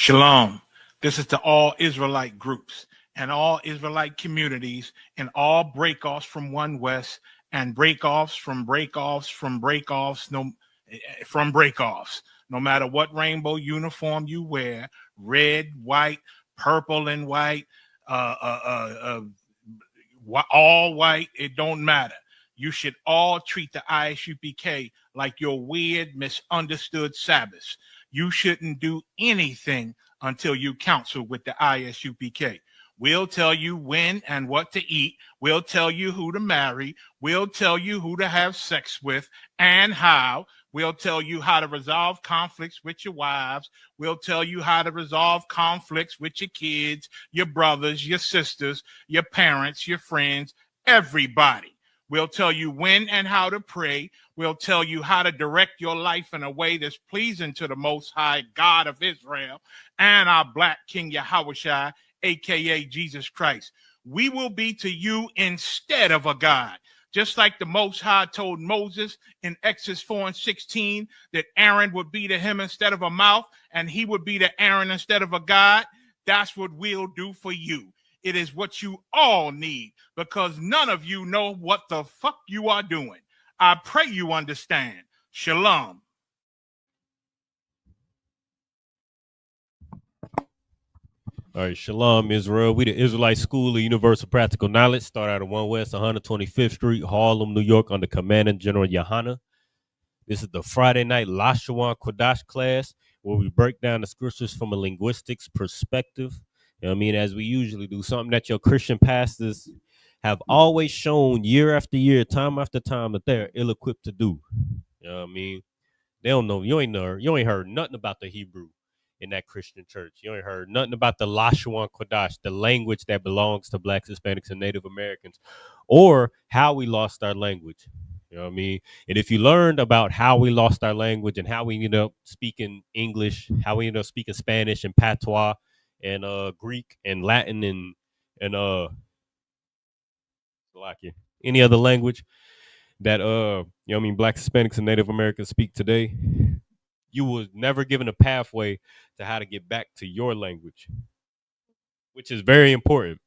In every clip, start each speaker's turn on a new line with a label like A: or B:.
A: Shalom. This is to all Israelite groups and all Israelite communities and all breakoffs from One West and breakoffs from breakoffs from breakoffs from breakoffs. No matter what rainbow uniform you wear, red, white, purple and white, all white, it don't matter. You should all treat the ISUPK like your weird, misunderstood Sabbaths. You shouldn't do anything until you counsel with the ISUPK. We'll tell you when and what to eat. We'll tell you who to marry. We'll tell you who to have sex with and how. We'll tell you how to resolve conflicts with your wives. We'll tell you how to resolve conflicts with your kids, your brothers, your sisters, your parents, your friends, everybody. We'll tell you when and how to pray. We'll tell you how to direct your life in a way that's pleasing to the Most High God of Israel and our Black King Yahushua, a.k.a. Jesus Christ. We will be to you instead of a God. Just like the Most High told Moses in Exodus 4:16 that Aaron would be to him instead of a mouth and he would be to Aaron instead of a God, that's what we'll do for you. It is what you all need because none of you know what the fuck you are doing. I pray you understand. Shalom.
B: All right, Shalom, Israel. We the Israelite School of Universal Practical Knowledge. Start out of 1 West 125th Street, Harlem, New York, under Commanding General Yohana. This is the Friday night Lashawan Qadash class where we break down the scriptures from a linguistics perspective. You know what I mean? As we usually do, something that your Christian pastors have always shown year after year, time after time, that they're ill-equipped to do. You know what I mean? They don't know. You ain't heard nothing about the Hebrew in that Christian church. You ain't heard nothing about the Lashawan Qadash, the language that belongs to Blacks, Hispanics, and Native Americans, or how we lost our language. You know what I mean? And if you learned about how we lost our language and how we ended up speaking English, how we ended up speaking Spanish and Patois and Greek and Latin and any other language that Blacks, Hispanics, and Native Americans speak today, you was never given a pathway to how to get back to your language, which is very important.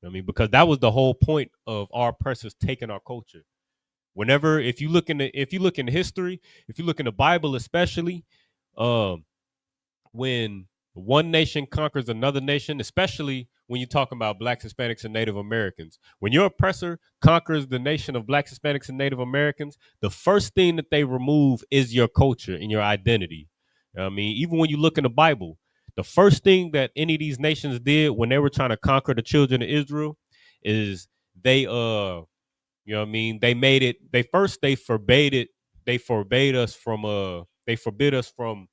B: I mean, because that was the whole point of our oppressors taking our culture. Whenever, if you look in history, if you look in the Bible, especially, when one nation conquers another nation, especially when you're talking about Blacks, Hispanics, and Native Americans, when your oppressor conquers the nation of Blacks, Hispanics, and Native Americans, the first thing that they remove is your culture and your identity. I mean, even when you look in the Bible, the first thing that any of these nations did when they were trying to conquer the children of Israel is they forbade us from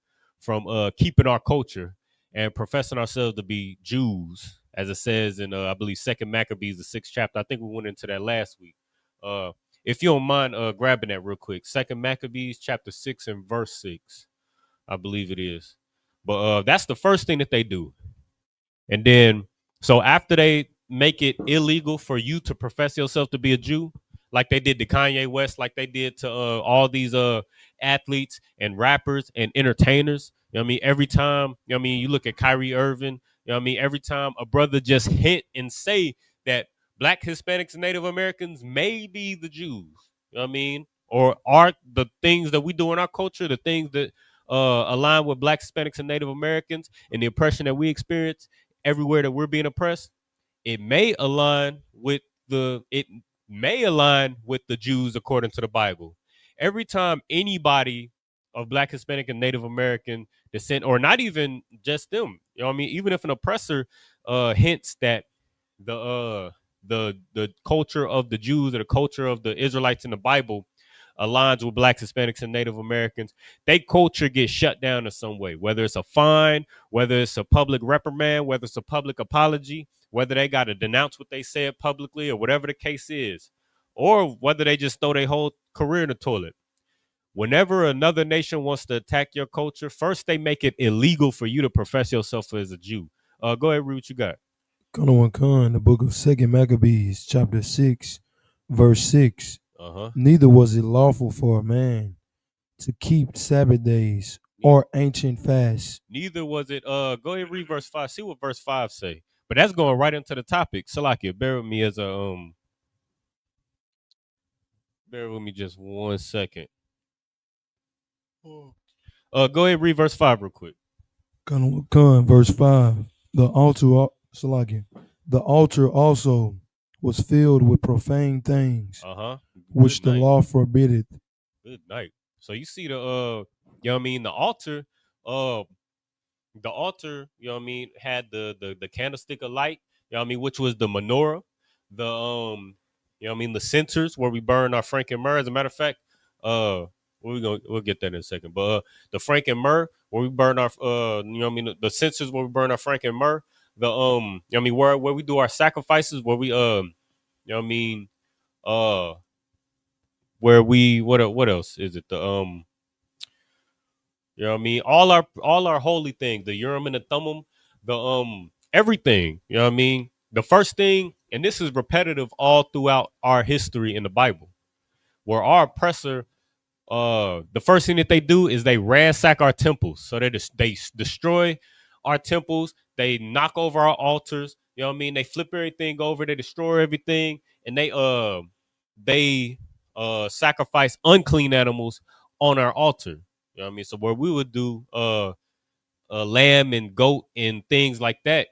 B: keeping our culture and professing ourselves to be Jews, as it says in I believe 2 Maccabees, the 6th chapter. I think we went into that last week. If you don't mind grabbing that real quick, 2 Maccabees chapter 6 and verse 6, I believe it is. But that's the first thing that they do. And then, so after they make it illegal for you to profess yourself to be a Jew, like they did to Kanye West, like they did to all these athletes and rappers and entertainers. You know what I mean? Every time, you know what I mean, you look at Kyrie Irving, you know what I mean? Every time a brother just hint and say that Black, Hispanics, and Native Americans may be the Jews, you know what I mean? Or are the things that we do in our culture, the things that align with Black, Hispanics, and Native Americans and the oppression that we experience everywhere that we're being oppressed, it may align with the Jews according to the Bible. Every time anybody of Black, Hispanic, and Native American descent, or not even just them, you know what I mean? Even if an oppressor hints that the culture of the Jews or the culture of the Israelites in the Bible aligns with Blacks, Hispanics, and Native Americans, their culture gets shut down in some way, whether it's a fine, whether it's a public reprimand, whether it's a public apology, whether they got to denounce what they said publicly or whatever the case is, or whether they just throw their whole career in the toilet. Whenever another nation wants to attack your culture, first they make it illegal for you to profess yourself as a Jew. Go ahead, read what you got.
C: The book of 2 Maccabees, chapter 6, verse 6. Neither was it lawful for a man to keep Sabbath days or ancient fast.
B: Neither was it. Go ahead, read verse 5. See what verse 5 say. But that's going right into the topic. Salakia, bear with me bear with me just 1 second. Go ahead, read verse 5 real quick.
C: Verse 5. The altar also was filled with profane things, which the law forbiddeth.
B: Good night. So you see the you know what I mean, the altar, you know what I mean, had the candlestick of light, you know what I mean, which was the menorah, the you know what I mean, the censers where we burn our frank and myrrh. As a matter of fact, we'll get that in a second. But the frank and myrrh where we burn our you know what I mean, the censers where we burn our frank and myrrh, the you know what I mean, where we do our sacrifices, where we you know what I mean, where we what else is it, the you know what I mean, all our holy things, the Urim and the Thummim, the everything, you know what I mean. The first thing, and this is repetitive all throughout our history in the Bible, where our oppressor, the first thing that they do is they ransack our temples. So they destroy our temples, they knock over our altars, you know what I mean, they flip everything over, they destroy everything, and they sacrifice unclean animals on our altar. You know what I mean? So where we would do lamb and goat and things like that,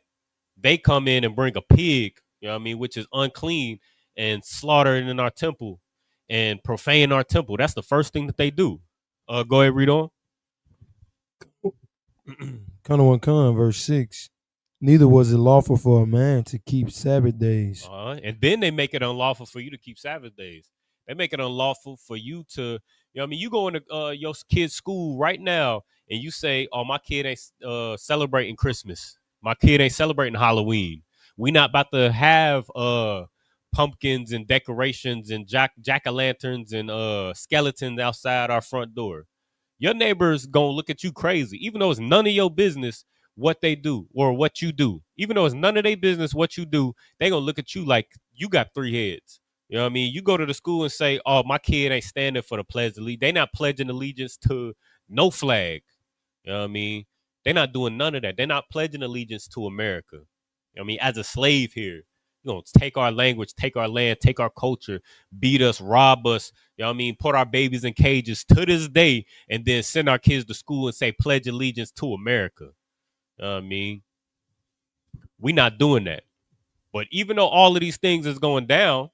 B: they come in and bring a pig, you know what I mean, which is unclean, and slaughter it in our temple and profane our temple. That's the first thing that they do. Go ahead, read on.
C: Verse 6. Neither was it lawful for a man to keep Sabbath days.
B: And then they make it unlawful for you to keep Sabbath days. They make it unlawful for you to, you know what I mean, you go into your kid's school right now and you say, oh, my kid ain't celebrating Christmas. My kid ain't celebrating Halloween. We not about to have pumpkins and decorations and jack-o'-lanterns and skeletons outside our front door. Your neighbor's gonna look at you crazy, even though it's none of your business what they do or what you do. Even though it's none of their business what you do, they gonna look at you like you got three heads. You know what I mean? You go to the school and say, oh, my kid ain't standing for the pledge of allegiance. They not pledging allegiance to no flag. You know what I mean? They're not doing none of that. They're not pledging allegiance to America. You know what I mean? As a slave here, you're going to take our language, take our land, take our culture, beat us, rob us, you know what I mean? Put our babies in cages to this day, and then send our kids to school and say, pledge allegiance to America. You know what I mean? We not doing that. But even though all of these things is going down,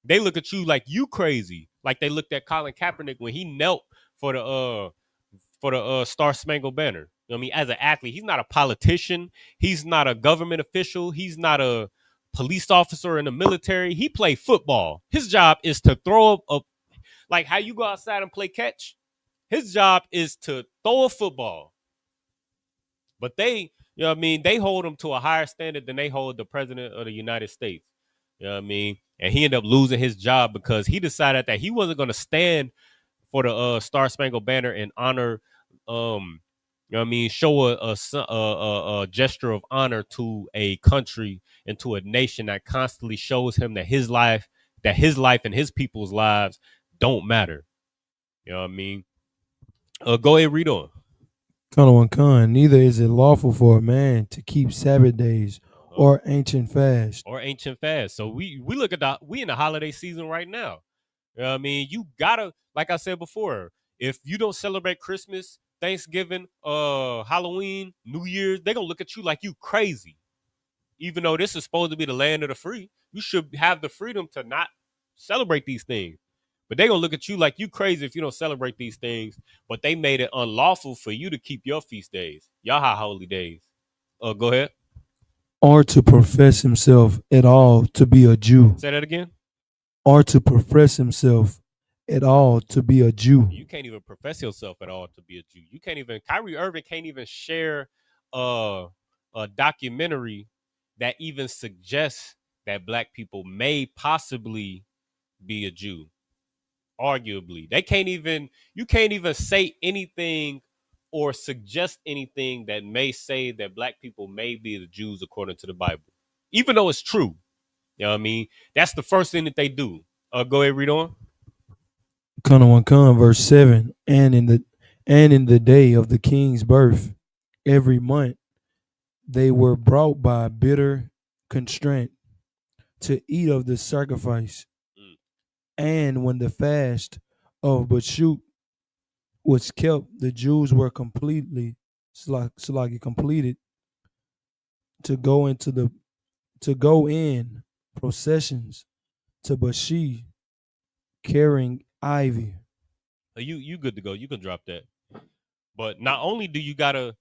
B: they look at you like you crazy. Like they looked at Colin Kaepernick when he knelt for the Star Spangled Banner. You know what I mean? As an athlete, he's not a politician. He's not a government official. He's not a police officer in the military. He played football. His job is to throw a like how you go outside and play catch. His job is to throw a football. But they, you know what I mean, they hold him to a higher standard than they hold the president of the United States. You know what I mean? And he ended up losing his job because he decided that he wasn't going to stand for the Star Spangled Banner and honor, you know what I mean, show a gesture of honor to a country and to a nation that constantly shows him that his life and his people's lives don't matter. You know what I mean? Go ahead, read on.
C: Neither is it lawful for a man to keep Sabbath days or ancient fast.
B: So we look at we in the holiday season right now. You know what I mean? You gotta, like I said before, if you don't celebrate Christmas, Thanksgiving, Halloween, New Year's, they're gonna look at you like you crazy. Even though this is supposed to be the land of the free, you should have the freedom to not celebrate these things. But they're gonna look at you like you crazy if you don't celebrate these things. But they made it unlawful for you to keep your feast days, y'all holy days. Go ahead.
C: Or to profess himself at all to be a Jew.
B: Say that again.
C: Or to profess himself at all to be a Jew.
B: You can't even profess yourself at all to be a Jew. You can't even, Kyrie Irving can't even share a documentary that even suggests that black people may possibly be a Jew. Arguably. You can't even say anything or suggest anything that may say that black people may be the Jews according to the Bible. Even though it's true. You know what I mean? That's the first thing that they do. Go ahead, read on.
C: Verse 7. And And in the day of the king's birth, every month they were brought by bitter constraint to eat of the sacrifice.
B: Mm.
C: And when the fast of Bashut was kept, the Jews were completed to go into the to go in processions to Bashi carrying ivy.
B: You good to go. You can drop that. But not only do you gotta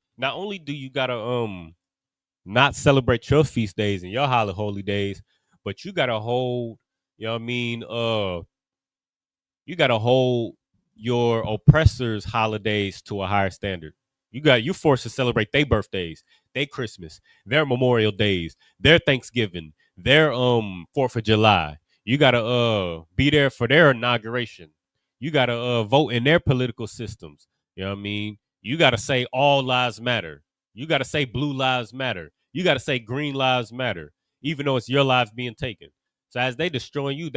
B: not celebrate your feast days and your holy days, but you gotta hold, you know what I mean, you gotta hold your oppressors' holidays to a higher standard. You forced to celebrate their birthdays, their Christmas, their Memorial Days, their Thanksgiving, their 4th of July. You gotta be there for their inauguration. You gotta vote in their political systems. You know what I mean? You gotta say all lives matter. You gotta say blue lives matter. You gotta say green lives matter, even though it's your lives being taken. So as they destroy you, uh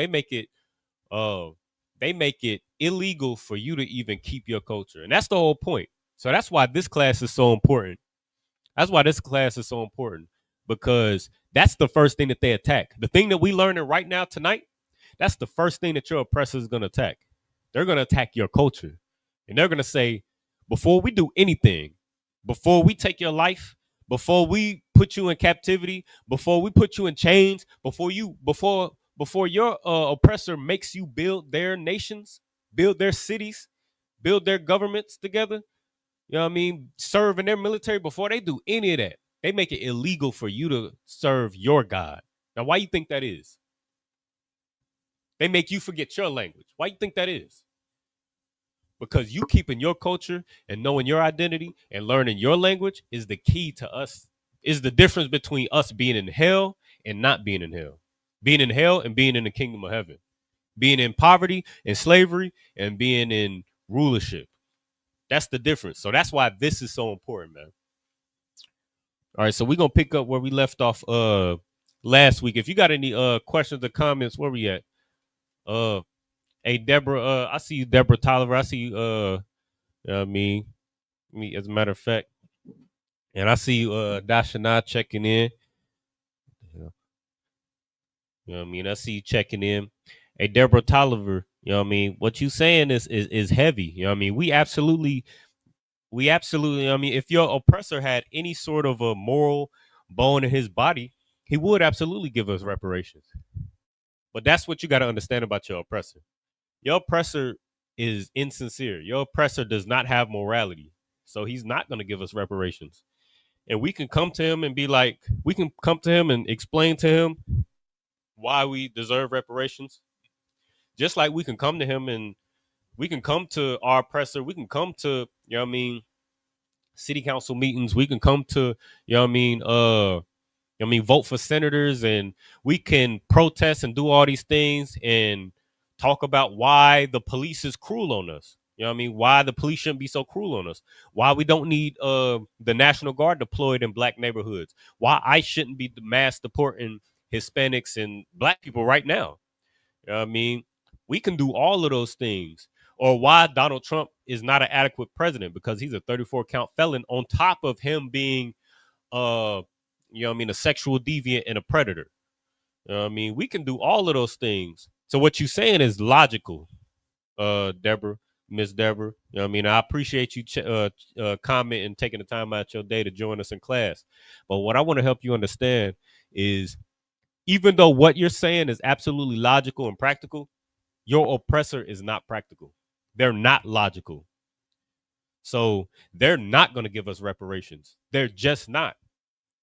B: they make it illegal for you to even keep your culture. And that's the whole point. So that's why this class is so important. That's why this class is so important, because that's the first thing that they attack. The thing that we learning right now tonight, that's the first thing that your oppressor is going to attack. They're going to attack your culture. And they're going to say, before we do anything, before we take your life, before we put you in captivity, before we put you in chains, before your oppressor makes you build their nations, build their cities, build their governments together, you know what I mean, serve in their military, before they do any of that, they make it illegal for you to serve your God. Now, why you think that is? They make you forget your language. Why you think that is? Because you keeping your culture and knowing your identity and learning your language is the key to us, is the difference between us being in hell and not being in hell. Being in hell and being in the kingdom of heaven. Being in poverty and slavery and being in rulership. That's the difference. So that's why this is so important, man. All right, so we're gonna pick up where we left off last week. If you got any questions or comments, where we at? Hey Deborah, I see you, Deborah Tolliver. I see you, you know what I mean, me as a matter of fact. And I see you, Dashana checking in. You know what I mean? I see you checking in. Hey, Deborah Tolliver, you know what I mean? What you saying is heavy. You know what I mean? We absolutely, I mean, if your oppressor had any sort of a moral bone in his body, he would absolutely give us reparations. But that's what you got to understand about your oppressor. Your oppressor is insincere. Your oppressor does not have morality. So he's not going to give us reparations. And we can come to him and be like, we can come to him and explain to him why we deserve reparations. Just like we can come to him and we can come to our oppressor. We can come to, you know what I mean, city council meetings. We can come to, you know what I mean, vote for senators, and we can protest and do all these things and talk about why the police is cruel on us. You know what I mean? Why the police shouldn't be so cruel on us. Why we don't need the National Guard deployed in black neighborhoods. Why I shouldn't be mass deporting Hispanics and black people right now. You know what I mean? We can do all of those things. Or why Donald Trump is not an adequate president, because he's a 34 count felon on top of him being you know what I mean, a sexual deviant and a predator. You know what I mean? We can do all of those things. So what you're saying is logical, Deborah, Miss Deborah. You know what I mean? I appreciate you comment and taking the time out your day to join us in class. But what I want to help you understand is, even though what you're saying is absolutely logical and practical, your oppressor is not practical. They're not logical. So they're not going to give us reparations. They're just not.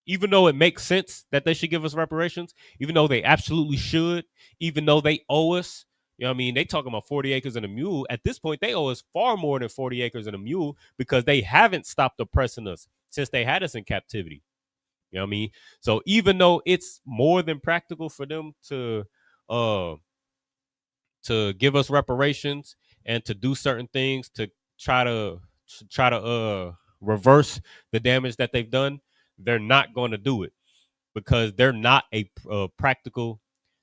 B: Even though it makes sense that they should give us reparations, even though they absolutely should, even though they owe us, you know what I mean? They talking about 40 acres and a mule. At this point, they owe us far more than 40 acres and a mule, because they haven't stopped oppressing us since they had us in captivity. You know what I mean? So even though it's more than practical for them uh to give us reparations and to do certain things to try to reverse the damage that they've done, they're not going to do it, because they're not a practical,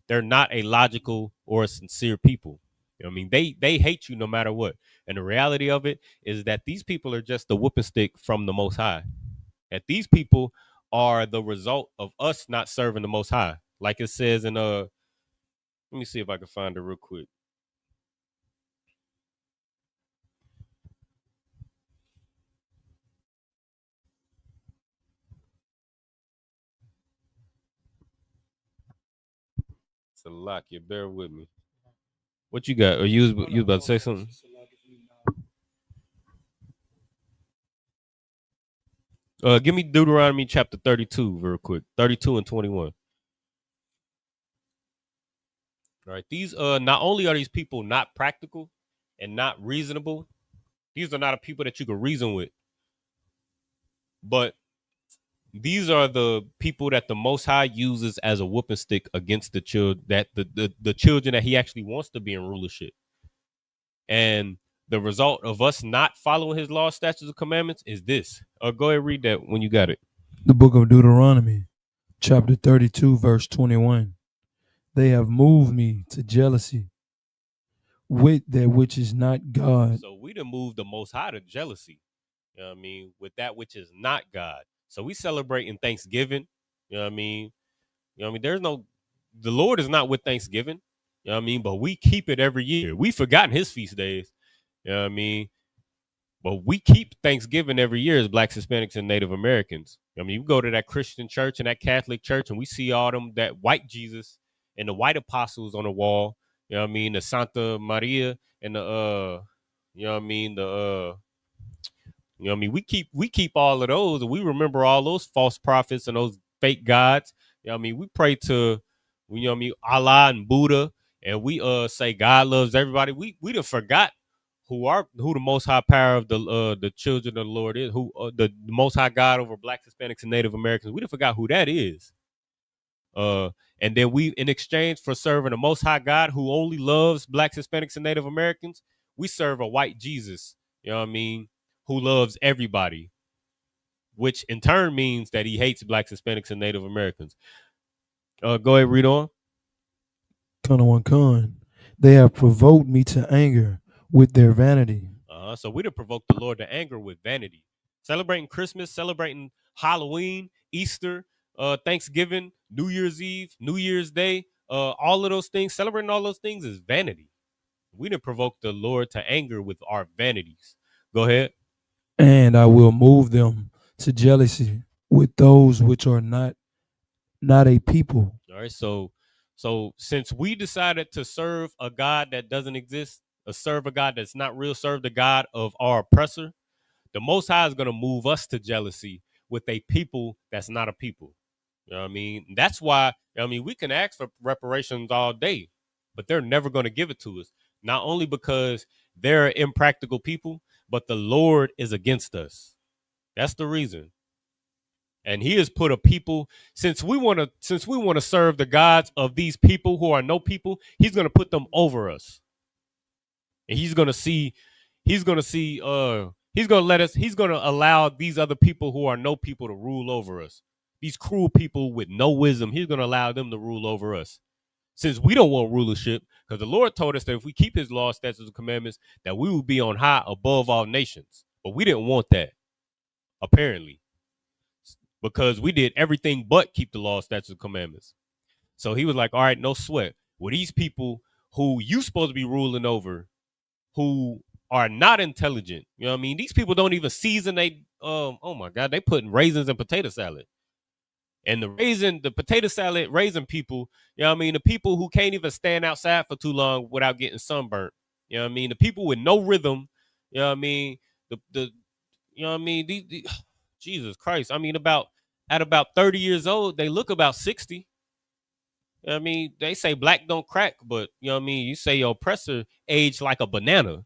B: they're not a logical or a sincere people. You know what I mean? They hate you no matter what. And the reality of it is that these people are just the whooping stick from the Most High. That these people are the result of us not serving the Most High. Like it says in let me see if I can find it real quick. It's a lot. You bear with me. What you got? Or you was about to say something? Give me Deuteronomy chapter 32 real quick. 32 and 21. All right. These not only are these people not practical and not reasonable, these are not a people that you can reason with, but these are the people that the Most High uses as a whooping stick against the children that the children that He actually wants to be in rulership. And the result of us not following His law, statutes, and commandments is this. Go ahead, read that when you got it.
C: The book of Deuteronomy, chapter 32, verse 21. They have moved me to jealousy with that which is not God.
B: So we done moved the Most High to jealousy. You know what I mean? With that which is not God. So we celebrating Thanksgiving. You know what I mean? You know what I mean? There's no, the Lord is not with Thanksgiving. You know what I mean? But we keep it every year. We've forgotten His feast days. You know what I mean? But we keep Thanksgiving every year as Blacks, Hispanics, and Native Americans. I mean, you go to that Christian church and that Catholic church, and we see all them, that white Jesus and the white apostles on the wall. You know what I mean? The Santa Maria and the you know what I mean? You know what I mean? We keep all of those, and we remember all those false prophets and those fake gods. You know what I mean? We pray to, you know what I mean, Allah and Buddha, and we say God loves everybody. We done forgot who the Most High power of the children of the Lord is, who the Most High God over Blacks, Hispanics, and Native Americans. We done forgot who that is. And then we, in exchange for serving the Most High God who only loves Blacks, Hispanics, and Native Americans, we serve a white Jesus. You know what I mean? Who loves everybody, which in turn means that He hates Blacks, Hispanics, and Native Americans. Go ahead, read on.
C: Con. They have provoked me to anger with their vanity.
B: So we done provoked the Lord to anger with vanity. Celebrating Christmas, celebrating Halloween, Easter, Thanksgiving, New Year's Eve, New Year's Day, all of those things, celebrating all those things is vanity. We done provoked the Lord to anger with our vanities. Go ahead.
C: And I will move them to jealousy with those which are not a people.
B: All right. So since we decided to serve a God that doesn't exist, serve a God that's not real, serve the God of our oppressor, the Most High is going to move us to jealousy with a people that's not a people. You know what I mean? That's why, I mean, we can ask for reparations all day, but they're never going to give it to us. Not only because they're impractical people, but the Lord is against us. That's the reason. And He has put a people, since we want to serve the gods of these people who are no people, He's going to put them over us. And he's going to allow these other people who are no people to rule over us. These cruel people with no wisdom, He's going to allow them to rule over us. Since we don't want rulership, because the Lord told us that if we keep His law, statutes, and commandments, that we will be on high above all nations. But we didn't want that, apparently, because we did everything but keep the law, statutes, and commandments. So He was like, all right, no sweat. Well, these people who you supposed to be ruling over, who are not intelligent, you know what I mean? These people don't even season oh my God, they putting raisins in potato salad. And the potato salad raisin people, you know what I mean? The people who can't even stand outside for too long without getting sunburnt. You know what I mean? The people with no rhythm, you know what I mean? The you know what I mean? Jesus Christ. I mean, at about 30 years old, they look about 60. You know what I mean? They say black don't crack, but you know what I mean? You say your oppressor aged like a banana.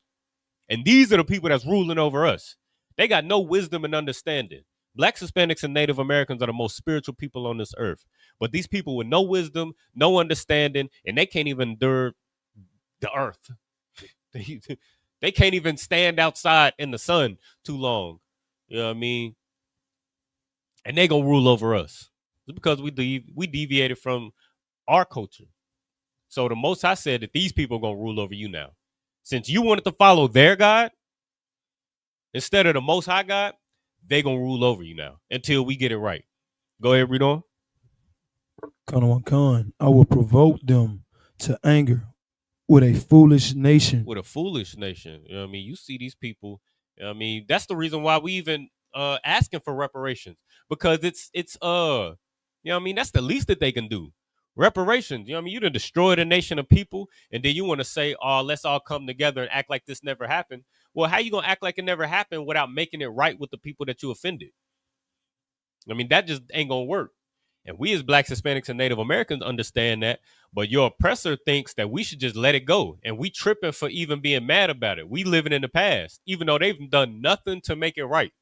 B: And these are the people that's ruling over us. They got no wisdom and understanding. Blacks, Hispanics, and Native Americans are the most spiritual people on this earth. But these people with no wisdom, no understanding, and they can't even endure the earth. They can't even stand outside in the sun too long. You know what I mean? And they gonna rule over us. It's because we deviated from our culture. So the Most High said that these people are gonna rule over you now. Since you wanted to follow their God instead of the Most High God, they gonna rule over you now until we get it right. Go ahead, read on.
C: Khan, I will provoke them to anger with a foolish nation.
B: With a foolish nation. You know what I mean? You see these people. You know what I mean? That's the reason why we even asking for reparations. Because it's you know what I mean? That's the least that they can do. Reparations. You know what I mean? You done destroyed a nation of people, and then you want to say, oh, let's all come together and act like this never happened. Well, how you gonna act like it never happened without making it right with the people that you offended? I mean, that just ain't gonna work. And we as Blacks, Hispanics, and Native Americans understand that, but your oppressor thinks that we should just let it go. And we tripping for even being mad about it. We living in the past, even though they've done nothing to make it right.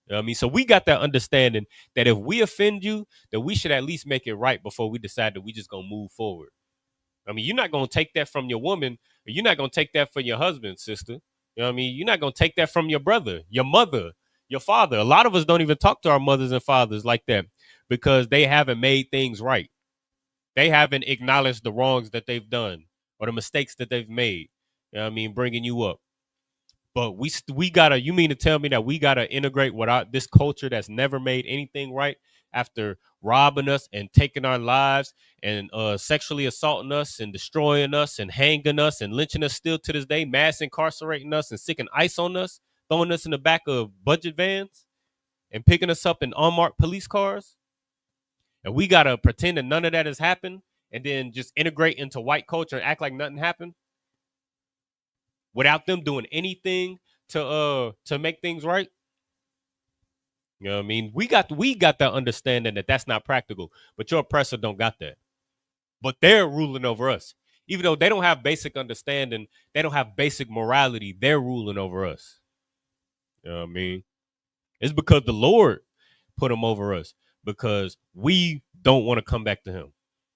B: You know what I mean? So we got that understanding that if we offend you, that we should at least make it right before we decide that we just gonna move forward. I mean, you're not gonna take that from your woman, or you're not gonna take that from your husband, sister. You know what I mean? You're not gonna take that from your brother, your mother, your father. A lot of us don't even talk to our mothers and fathers like that because they haven't made things right. They haven't acknowledged the wrongs that they've done or the mistakes that they've made. You know what I mean? Bringing you up. But we gotta. You mean to tell me that we gotta integrate with this culture that's never made anything right after robbing us and taking our lives and sexually assaulting us and destroying us and hanging us and lynching us still to this day, mass incarcerating us and sticking ice on us, throwing us in the back of budget vans and picking us up in unmarked police cars? And we gotta pretend that none of that has happened and then just integrate into white culture and act like nothing happened without them doing anything to make things right. You know what I mean? We got that understanding that that's not practical, but your oppressor don't got that. But they're ruling over us. Even though they don't have basic understanding, they don't have basic morality, they're ruling over us. You know what I mean? It's because the Lord put them over us because we don't want to come back to him.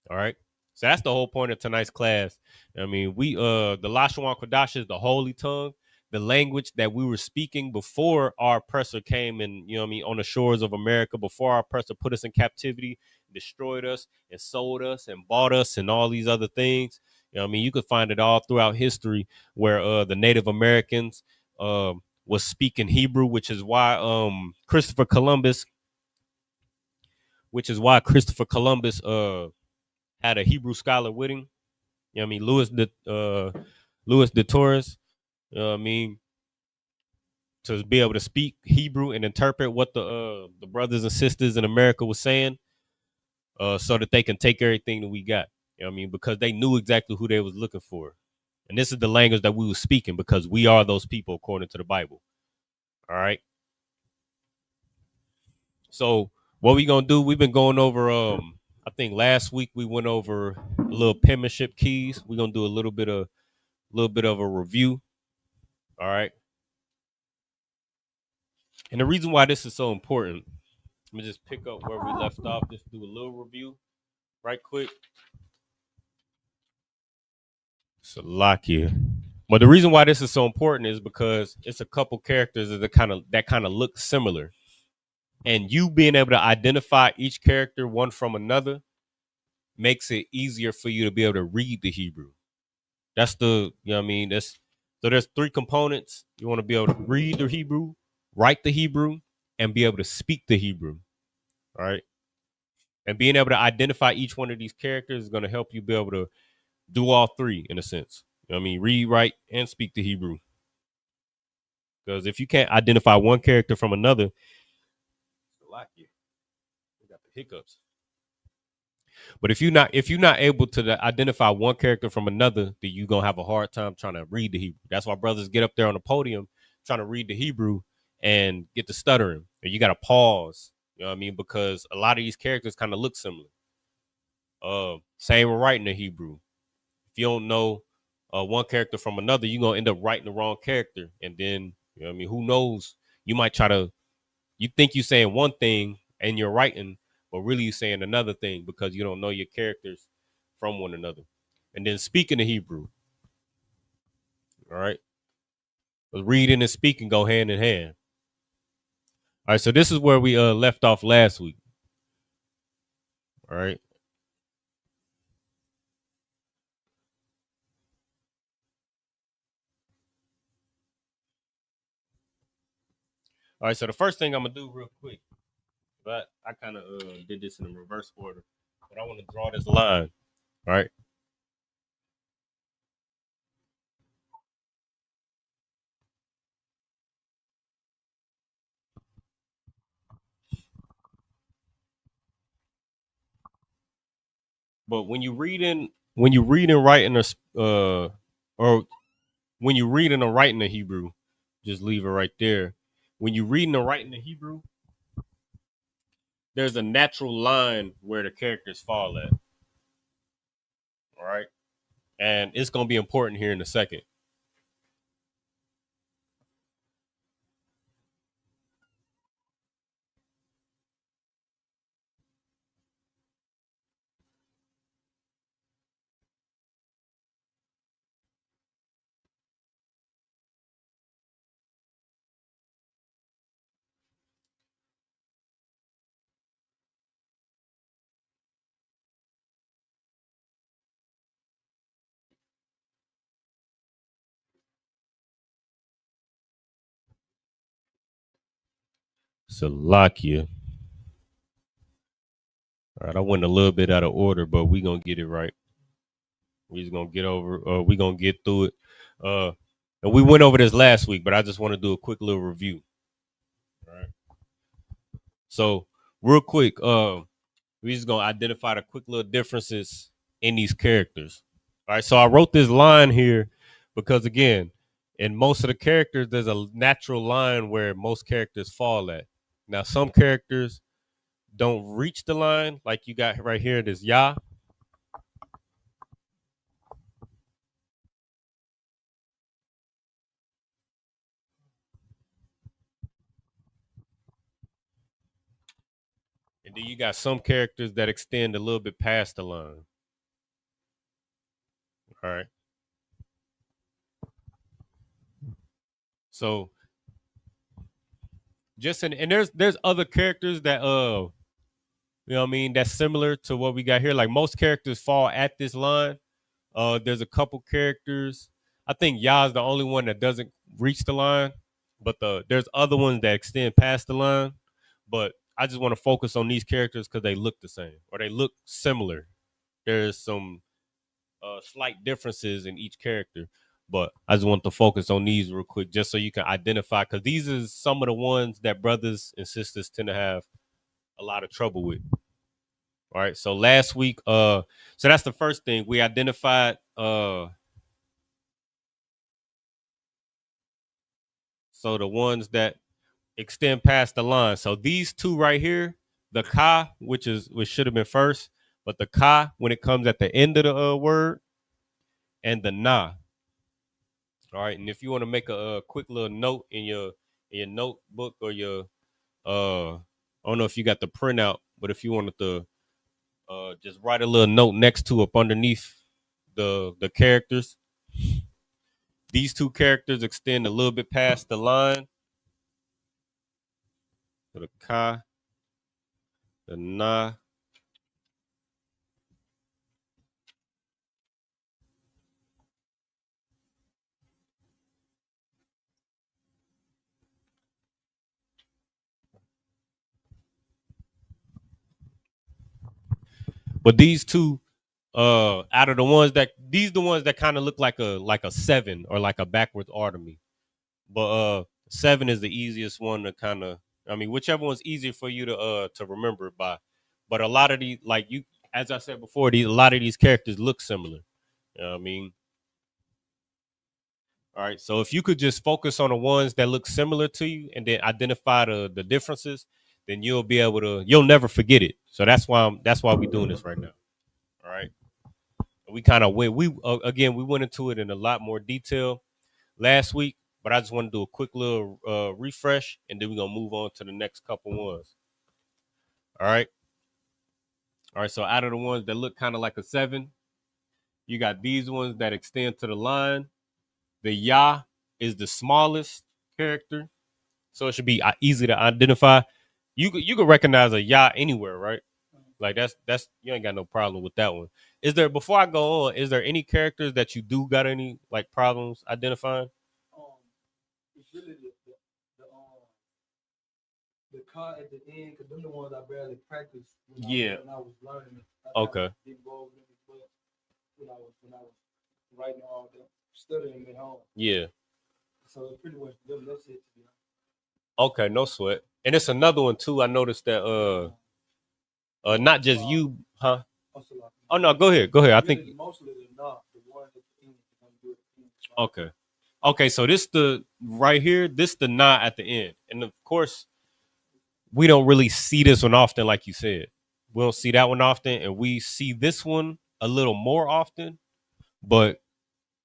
B: All right. So that's the whole point of tonight's class. I mean, the Lashawan Qadash is the holy tongue, the language that we were speaking before our oppressor came and, you know what I mean, on the shores of America, before our oppressor put us in captivity, destroyed us and sold us and bought us and all these other things. You know what I mean? You could find it all throughout history where the Native Americans was speaking Hebrew, which is why Christopher Columbus had a Hebrew scholar with him. You know what I mean? Louis de Torres, you know what I mean? To be able to speak Hebrew and interpret what the brothers and sisters in America was saying, so that they can take everything that we got. You know what I mean? Because they knew exactly who they was looking for. And this is the language that we were speaking because we are those people according to the Bible. All right. So what we gonna do? We've been going over. I think last week we went over a little penmanship keys. We're gonna do a little bit of a review. All right. And the reason why this is so important, let me just pick up where we left off. Just do a little review, right quick. Salakia. But the reason why this is so important is because it's a couple characters that kind of look similar, and you being able to identify each character one from another makes it easier for you to be able to read the Hebrew. That's you know what I mean? So there's three components. You want to be able to read the Hebrew, write the Hebrew, and be able to speak the Hebrew. All right. And being able to identify each one of these characters is going to help you be able to do all three in a sense. You know what I mean? Read, write, and speak the Hebrew. Because if you can't identify one character from another, we got the hiccups. But if you're not able to identify one character from another, then you're gonna have a hard time trying to read the Hebrew. That's why brothers get up there on the podium trying to read the Hebrew and get to stuttering. And you gotta pause. You know what I mean? Because a lot of these characters kind of look similar. Same with writing the Hebrew. If you don't know one character from another, you're gonna end up writing the wrong character. And then, you know what I mean, who knows? You might you think you're saying one thing and you're writing, but really you're saying another thing because you don't know your characters from one another. And then speaking the Hebrew. All right. But reading and speaking go hand in hand. All right, so this is where we left off last week. All right. All right, so the first thing I'm gonna do real quick, but I kind of did this in the reverse order, but I want to draw this line. All right. But when you read and writing or when you reading or writing the Hebrew, just leave it right there. When you reading or writing the Hebrew, there's a natural line where the characters fall at. All right. And it's gonna be important here in a second. Salakia. All right, I went a little bit out of order, but we gonna get it right. We just gonna get over. We gonna get through it. Uh, and we went over this last week, but I just want to do a quick little review. All right. So real quick, we just gonna identify the quick little differences in these characters. All right. So I wrote this line here because again, in most of the characters, there's a natural line where most characters fall at. Now, some characters don't reach the line, like you got right here. This Yah. And then you got some characters that extend a little bit past the line. All right. So just and there's other characters that you know what I mean, that's similar to what we got here. Like most characters fall at this line. There's a couple characters. I think Yah's the only one that doesn't reach the line, but there's other ones that extend past the line. But I just want to focus on these characters because they look the same or they look similar. There's some slight differences in each character, but I just want to focus on these real quick just so you can identify because these are some of the ones that brothers and sisters tend to have a lot of trouble with. All right. So last week, so that's the first thing we identified. So the ones that extend past the line. So these two right here, the ka, which should have been first, but the ka when it comes at the end of the word, and the na. All right. And if you want to make a quick little note in your notebook or your I don't know if you got the printout, but if you wanted to just write a little note next to up underneath the characters. These two characters extend a little bit past the line. So the ka, the na. But these two, out of the ones that these the ones that kind of look like a seven or like a backwards artery. But seven is the easiest one to kind of. I mean, whichever one's easier for you to remember it by. But a lot of these, like you, as I said before, a lot of these characters look similar. You know what I mean? All right. So if you could just focus on the ones that look similar to you and then identify the differences, then you'll never forget it. So that's why we're doing this right now. All right. We kind of again we went into it in a lot more detail last week, but I just want to do a quick little refresh and then we're gonna move on to the next couple ones. All right. All right. So out of the ones that look kind of like a seven, you got these ones that extend to the line. The Yah is the smallest character, so it should be easy to identify. You could recognize a Yah anywhere, right? Like that's you ain't got no problem with that one. Is there before I go on? Is there any characters that you do got any like problems identifying?
C: It's really the the car at the end, because them the ones I barely practiced when I was learning.
B: Okay.
C: Didn't go over them as well when I was writing all that, studying at home.
B: Yeah.
C: So it's pretty much them. That's it. To be honest.
B: Okay, no sweat. And it's another one too. I noticed that not just you, huh? Oh no, go ahead. I think
C: mostly the not the one at the end.
B: okay. Okay, so this the right here, this the nah at the end. And of course, we don't really see this one often, like you said. We don't see that one often, and we see this one a little more often, but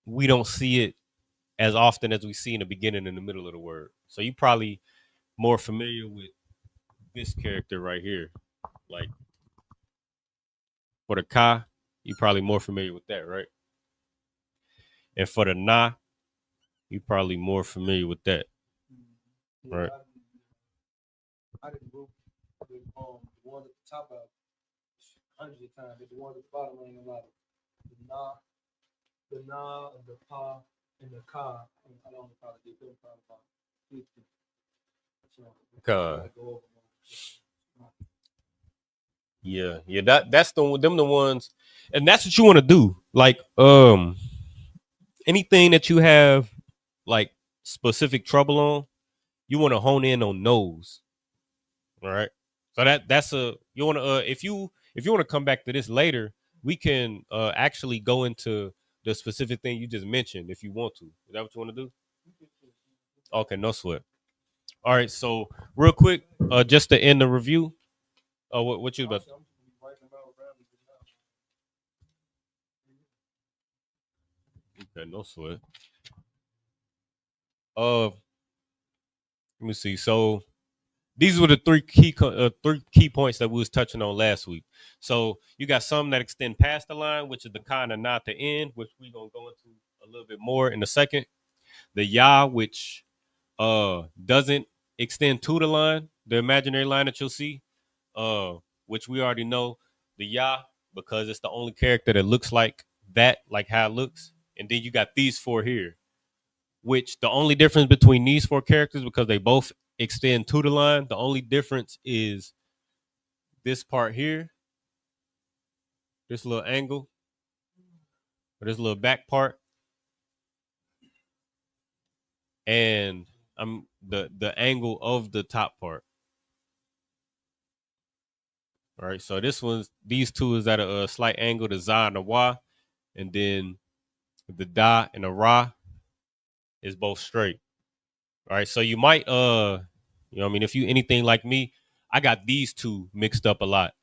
B: we don't see it as often as we see in the beginning and the middle of the word. So you probably more familiar with this character right here. Like for the ka, you probably more familiar with that, right? And for the na, you probably more familiar with that.
C: Yeah,
B: right.
C: I didn't group the ones at the top of hundreds of times, but the ones at the bottom ain't a lot. The na, the pa, and the ka. I don't probably did them probably about 50. So
B: Ka.
C: I go over
B: Yeah, that's them the ones, and that's what you want to do. Like anything that you have like specific trouble on, you want to hone in on those. All right. So that's a you want to if you want to come back to this later, we can actually go into the specific thing you just mentioned if you want to. Is that what you want to do? Okay, no sweat. All right, so real quick, just to end the review, what you about? Okay, no sweat. Let me see. So these were the three key points that we was touching on last week. So you got some that extend past the line, which is the kind of not the end, which we're gonna go into a little bit more in a second. The ya, which doesn't extend to the line, the imaginary line that you'll see, which we already know the ya because it's the only character that looks like that, like how it looks. And then you got these four here, which the only difference between these four characters, because they both extend to the line, the only difference is this part here, this little angle, or this little back part, and the angle of the top part. All right, so these two is at a slight angle, the za and the wa, and then the da and the ra is both straight. All right, so you might I mean, if you anything like me, I got these two mixed up a lot.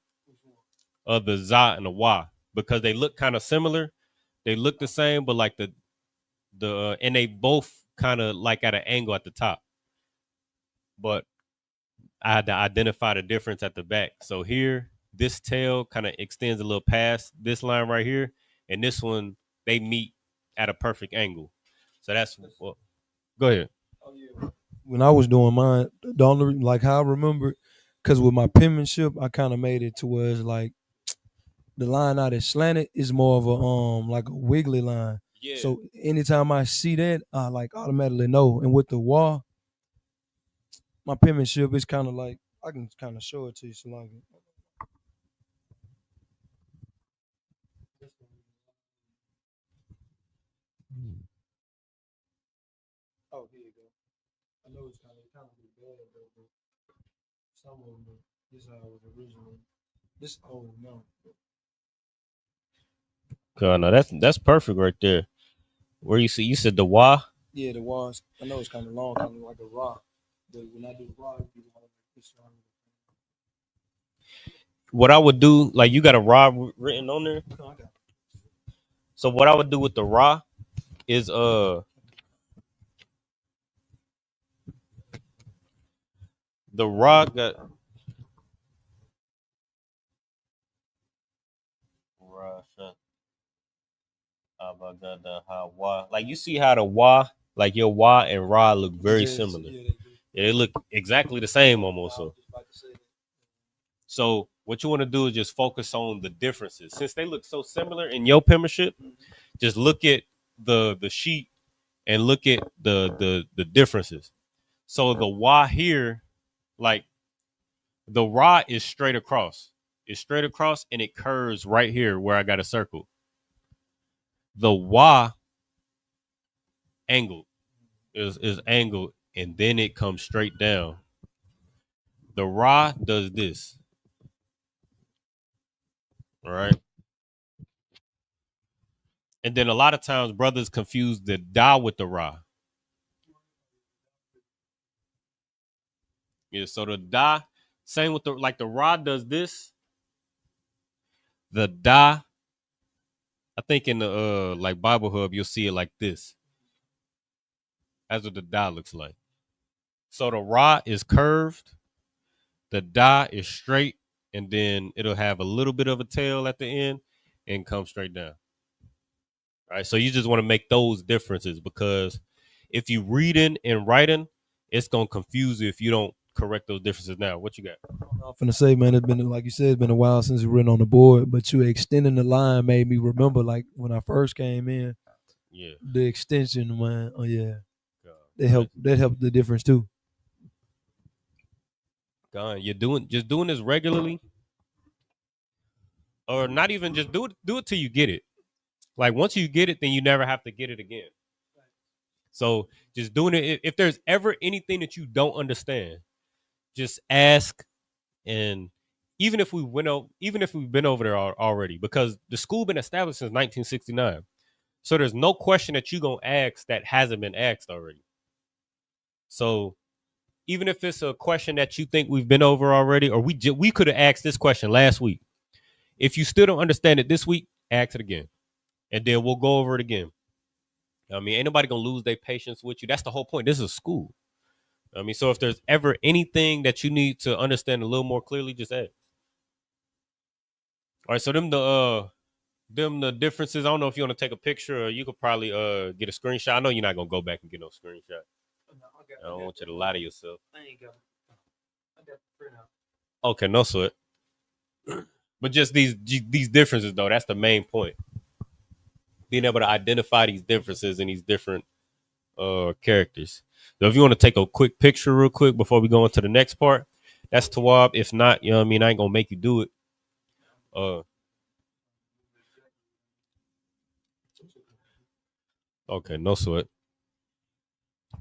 B: The za and the wa, because they look kind of similar. They look the same, but like the and they both kind of like at an angle at the top. But I had to identify the difference at the back. So here, this tail kind of extends a little past this line right here, and this one they meet at a perfect angle. So that's well, go ahead.
C: Oh yeah. When I was doing mine, the only like how I remember, because with my penmanship, I kind of made it to where it's like the line out is slanted is more of a like a wiggly line.
B: Yeah.
C: So anytime I see that, I like automatically know. And with the wall, my penmanship is kind of like I can kind of show it to you so long. Oh, here you go. I know it's kind of bad though, but some of them. This is how it was originally. This no.
B: No, that's perfect right there. Where you said the wa.
C: Yeah, the walls. I know it's kind of long, kind of like a rock. But when I do the rock, you know, this one.
B: What I would do, like you got a ra written on there.
C: No, I got it.
B: So what I would do with the ra is the ra got like you see how the wa, like your wa and ra look very similar. Yeah, they look exactly the same almost. So what you want to do is just focus on the differences. Since they look so similar in your penmanship, just look at the sheet and look at the differences. So the wa here, like The Ra is straight across. It's straight across and it curves right here where I got a circle. The Wa angled is angled and then it comes straight down. The Ra does this. All right. And then a lot of times brothers confuse the Da with the Ra. Yeah, so the Da, same with the like the Ra does this. The Da, I think in the like Bible Hub, you'll see it like this. That's what the Da looks like. So the Ra is curved, the Da is straight, and then it'll have a little bit of a tail at the end and come straight down. All right. So you just want to make those differences because if you reading and writing, it's gonna confuse you if you don't correct those differences now. What you got?
C: I'm finna say, man, it's been, like you said, it's been a while since we written on the board, but you extending the line made me remember, like, when I first came in,
B: Yeah.
C: the extension, man. Oh, yeah.
B: God.
C: That helped the difference, too.
B: God, you're just doing this regularly, or not even just do it till you get it. Like once you get it, then you never have to get it again. So just doing it. If there's ever anything that you don't understand, just ask. And even if we've been over there already, because the school been established since 1969, so there's no question that you gonna ask that hasn't been asked already. So even if it's a question that you think we've been over already, or we could have asked this question last week. If you still don't understand it this week, ask it again, and then we'll go over it again. I mean, ain't nobody gonna lose their patience with you. That's the whole point. This is a school. I mean, so if there's ever anything that you need to understand a little more clearly, just ask. All right, so them the differences. I don't know if you want to take a picture or you could probably get a screenshot. I know you're not gonna go back and get no screenshot. I don't want you to lie to yourself.
C: I ain't got it. I got the print out.
B: Okay, no sweat. But just these differences though, that's the main point. Being able to identify these differences in these different characters. So if you want to take a quick picture real quick before we go into the next part, that's Tawab. If not, you know what I mean, I ain't gonna make you do it. Okay, no sweat.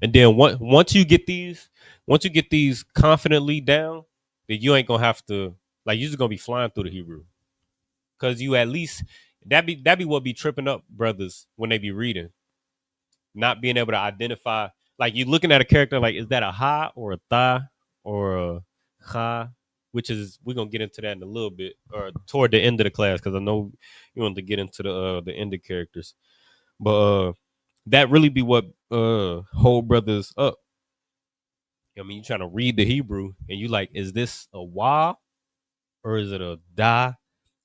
B: And then once you get these confidently down, then you ain't gonna have to like you're just gonna be flying through the Hebrew. Cause you at least that be what be tripping up brothers when they be reading. Not being able to identify, like you looking at a character like, is that a ha or a tha or a ha? Which is we're gonna get into that in a little bit or toward the end of the class because I know you want to get into the end of characters. But that really be what hold brothers up. I mean, you trying to read the Hebrew and you like, is this a wa or is it a da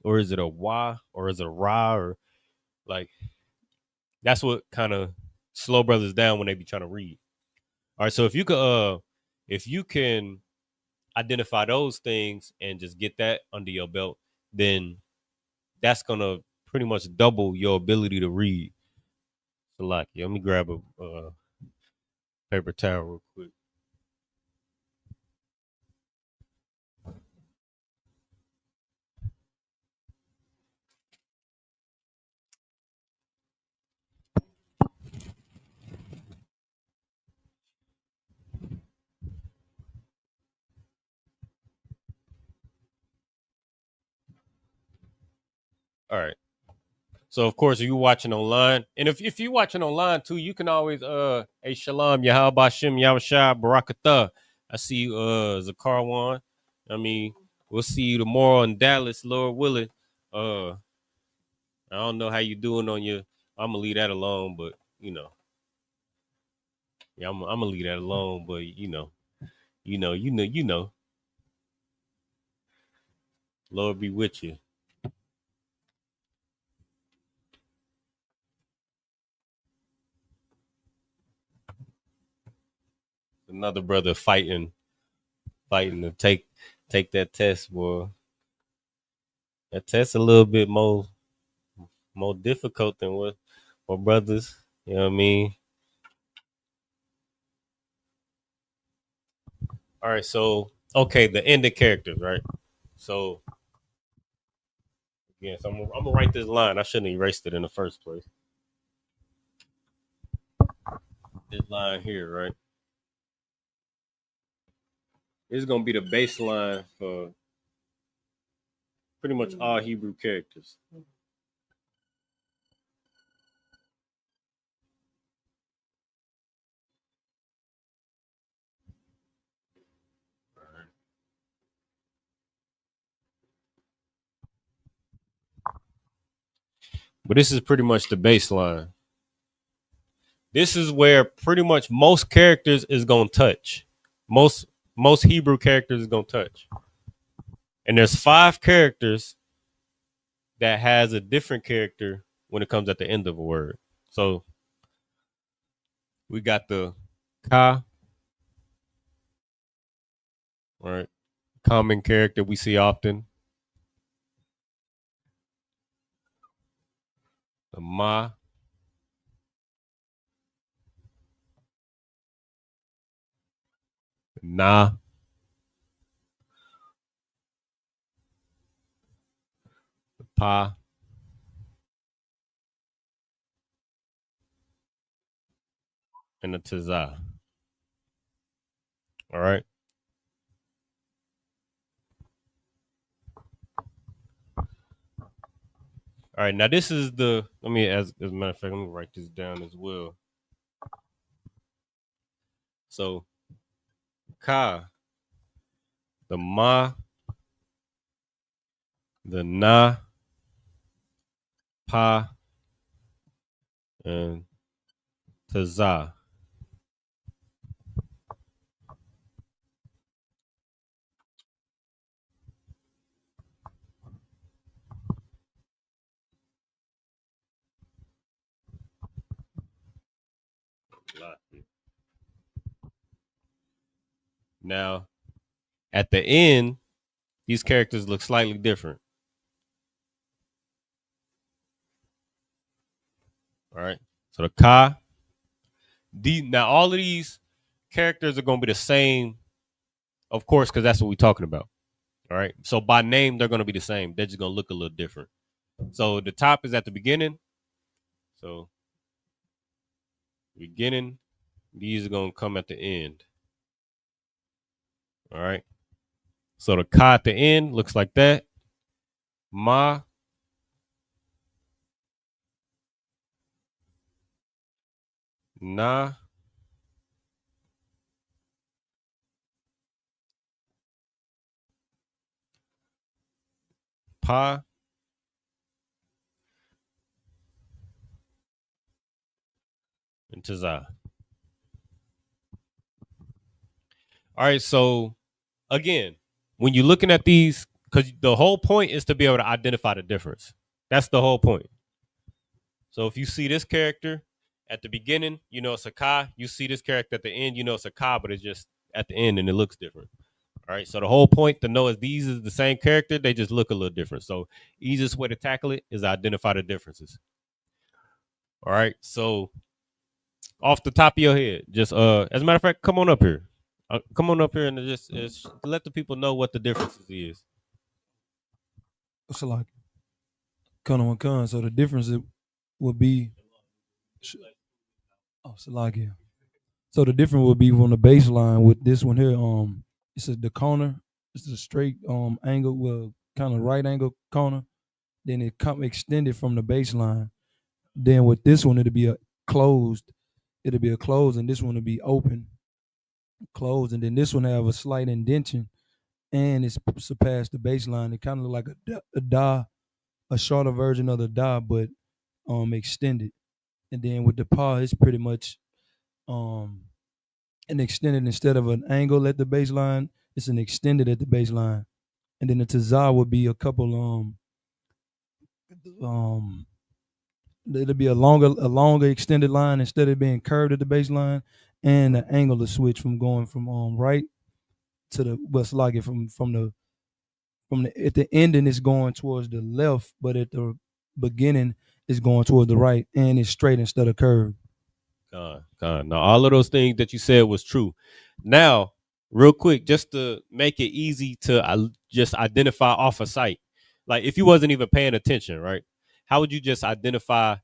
B: or is it a wa or is it a ra or like that's what kind of slow brothers down when they be trying to read. All right, so if you can identify those things and just get that under your belt, then that's gonna pretty much double your ability to read. So like, yeah, let me grab a paper towel real quick. All right. So of course, if you're watching online, and if you're watching online too, you can always hey shalom, Yahal Bashim, Yahweh Barakatah. I see you, Zakarwan. I mean, we'll see you tomorrow in Dallas, Lord willing. I don't know how you doing on your. I'm gonna leave that alone, but you know, yeah, I'm gonna leave that alone, but you know, Lord be with you. Another brother fighting to take that test, boy. That test a little bit more difficult than what brothers. You know what I mean? All right, so Okay, the ending characters, right? So yeah, so I'm gonna write this line. I shouldn't have erased it in the first place. This line here, right? This is gonna be the baseline for pretty much all Hebrew characters. But this is pretty much the baseline. This is where pretty much most characters is gonna touch. Most Hebrew characters is gonna touch. And there's 5 characters that has a different character when it comes at the end of a word. So we got the ka, right? Common character we see often. The ma, na, the pa, and the tazah. All right. All right, now this is the. Let me, as a matter of fact, let me write this down as well. So, ka, the ma, the na, pa, and tazah. Now, at the end, these characters look slightly different. All right. So the ka, now all of these characters are going to be the same, of course, because that's what we're talking about. All right. So by name, they're going to be the same. They're just going to look a little different. So the top is at the beginning. So beginning, these are going to come at the end. All right. So the ka at the end looks like that. Ma, na, pa, and tazah. All right. So again, when you're looking at these, because the whole point is to be able to identify the difference. That's the whole point. So if you see this character at the beginning, you know it's a ka. You see this character at the end, you know it's a ka, but it's just at the end and it looks different. All right. So the whole point to know is these is the same character, they just look a little different. So easiest way to tackle it is identify the differences. All right. So off the top of your head, just as a matter of fact, come on up here. Come on up here and just let the people know what the differences is.
C: So like, con. So the difference would be, Salakia. So the difference would be from the baseline with this one here. It's the corner. It's a straight angle, well, kind of right angle corner. Then it come extended from the baseline. Then with this one, it'll be a closed. It'll be a closed, and this one will be open, closed, and then this one have a slight indentation, and it's surpassed the baseline. It kind of look like a da, a shorter version of the da, but extended. And then with the paw, it's pretty much um an extended instead of an angle at the baseline. It's an extended at the baseline, and then the tazah would be a couple um it'll be a longer extended line instead of being curved at the baseline, and the angle to switch from going from right to the what's like it from the at the ending it's going towards the left, but at the beginning it's going towards the right, and it's straight instead of curved.
B: God. Now all of those things that you said was true. Now, real quick, just to make it easy to just identify off a sight. Like if you wasn't even paying attention, right? How would you just identify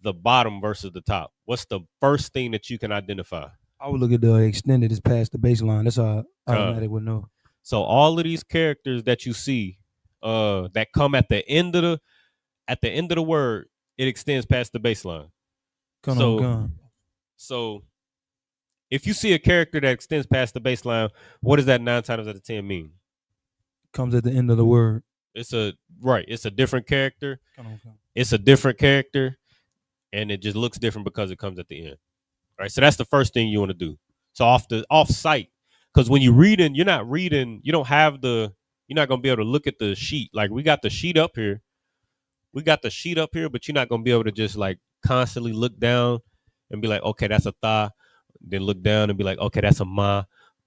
B: the bottom versus the top? What's the first thing that you can identify?
C: I would look at the extended is past the baseline. That's how I automatic would know.
B: So all of these characters that you see, that come at the end of the word, it extends past the baseline. So if you see a character that extends past the baseline, what does that 9 times out of 10 mean?
C: Comes at the end of the word.
B: It's a different character. It's a different character, and it just looks different because it comes at the end. All right, so that's the first thing you want to do. So off site, because when you're reading, you're not reading. You're not gonna be able to look at the sheet. Like we got the sheet up here, but you're not gonna be able to just like constantly look down and be like, okay, that's a tha. Then look down and be like, okay, that's a ma.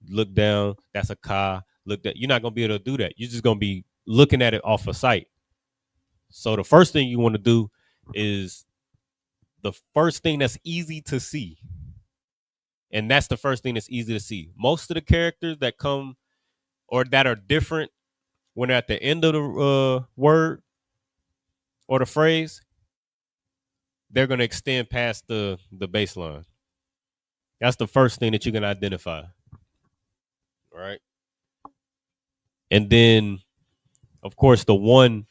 B: Look down, that's a ka. Look that. You're not gonna be able to do that. You're just gonna be looking at it off a sight. So the first thing you want to do is the first thing that's easy to see. And that's the first thing that's easy to see. Most of the characters that come or that are different when they're at the end of the word or the phrase, they're going to extend past the baseline. That's the first thing that you can identify. All right. And then, of course, the one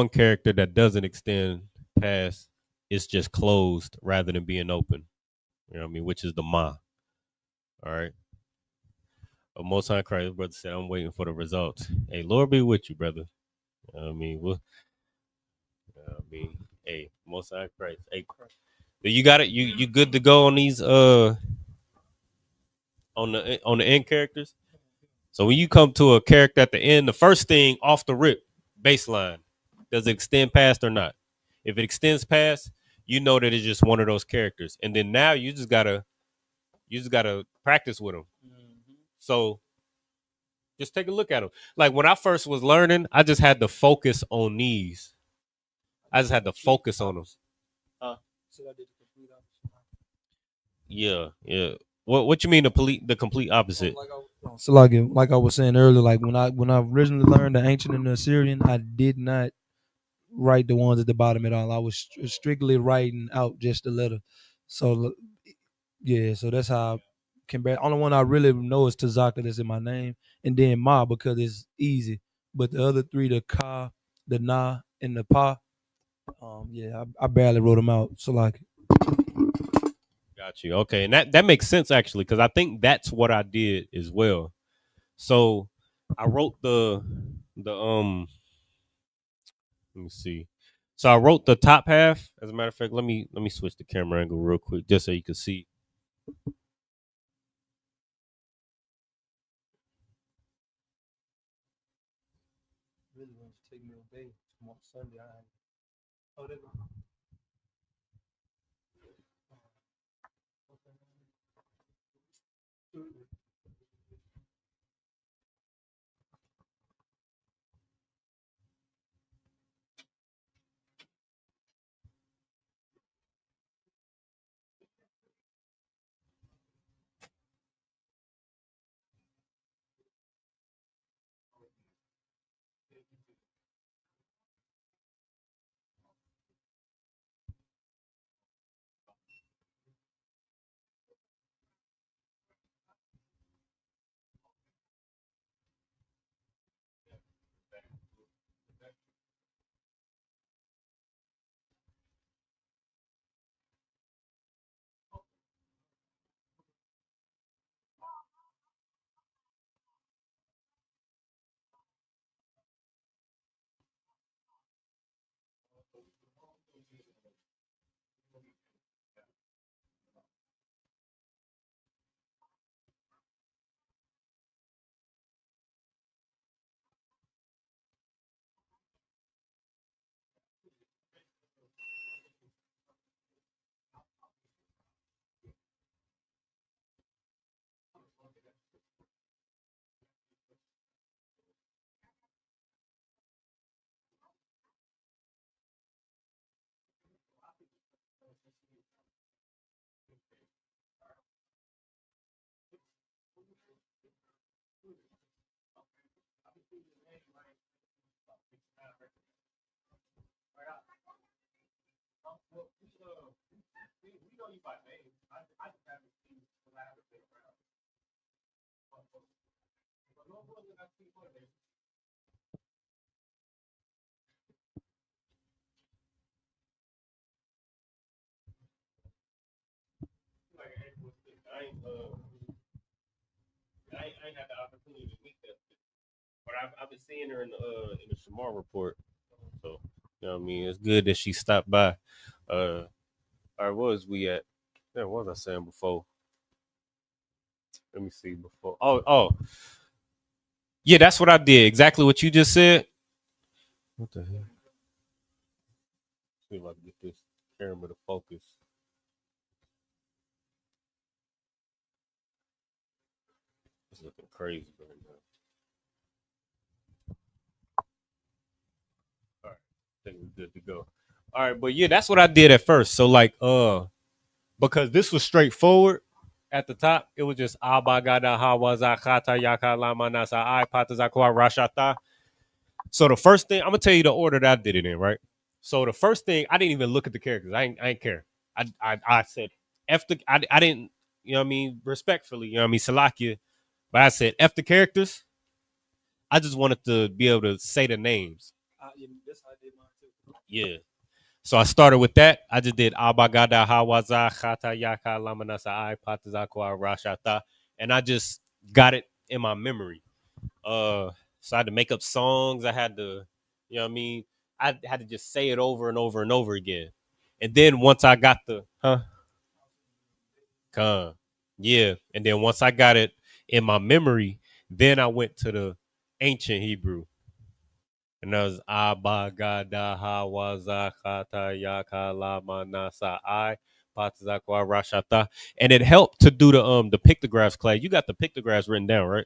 B: character that doesn't extend past is just closed rather than being open. You know what I mean? Which is the ma. All right. Most High Christ, brother said, I'm waiting for the results. Hey, Lord be with you, brother. I mean, hey, Most High Christ. Hey, you got it. You good to go on these on the end characters. So when you come to a character at the end, the first thing off the rip, baseline, does it extend past or not? If it extends past, you know that it's just one of those characters, and then now you just gotta practice with them. Mm-hmm. So just take a look at them. Like when I first was learning, I just had to focus on these. I just had to focus on them. Yeah. What you mean the complete opposite?
C: So like I was saying earlier, like when I originally learned the ancient and the Assyrian, I did not write the ones at the bottom at all. I was strictly writing out just the letter. So yeah, so that's how I can bear. Only one I really know is Tazaka that's in my name, and then Ma because it's easy. But the other three, the Ka, the Na, and the Pa, yeah, I barely wrote them out. So like,
B: got you. Okay, and that makes sense actually because I think that's what I did as well. So I wrote the let me see. So I wrote the top half. As a matter of fact, let me switch the camera angle real quick just so you can see.
C: really want to take me away tomorrow Sunday. Oh, they go.
B: Well, we know you by name. I just haven't seen you because I haven't been around. But no one that I've seen for them. Like April 6th. I ain't had the opportunity to meet that, but I've been seeing her in the Shamar report. So you know what I mean. It's good that she stopped by. All right, where was we at? Yeah, what was I saying before? Let me see before. Oh, yeah, that's what I did. Exactly what you just said. What the hell? See if I can get this camera to focus. It's looking crazy right now. All right, I think we're good to go. All right, but yeah, that's what I did at first. So like, because this was straightforward. At the top, it was just Abagada Hawaza Kata Yaka Lama Nasa I Patazakwa Rashata. So the first thing I'm gonna tell you the order that I did it in, right? So the first thing I didn't even look at the characters. I ain't care. I said F the I didn't, you know what I mean, respectfully, you know what I mean, Salakia. But I said F the characters. I just wanted to be able to say the names.
C: Yeah, that's how I did mine too.
B: Yeah. So I started with that. I just did Abagada Hawaza Khata Yaka Lamanasa I Patazakwa Rashata. And I just got it in my memory. So I had to make up songs. I had to, you know what I mean? I had to just say it over and over and over again. And then once I got the yeah. And then once I got it in my memory, then I went to the ancient Hebrew. And that was Abba Gada Hawaza Khata Yaka Lama Nasa I Patazakwa Rashata. And it helped to do the pictographs, Clay. You got the pictographs written down, right?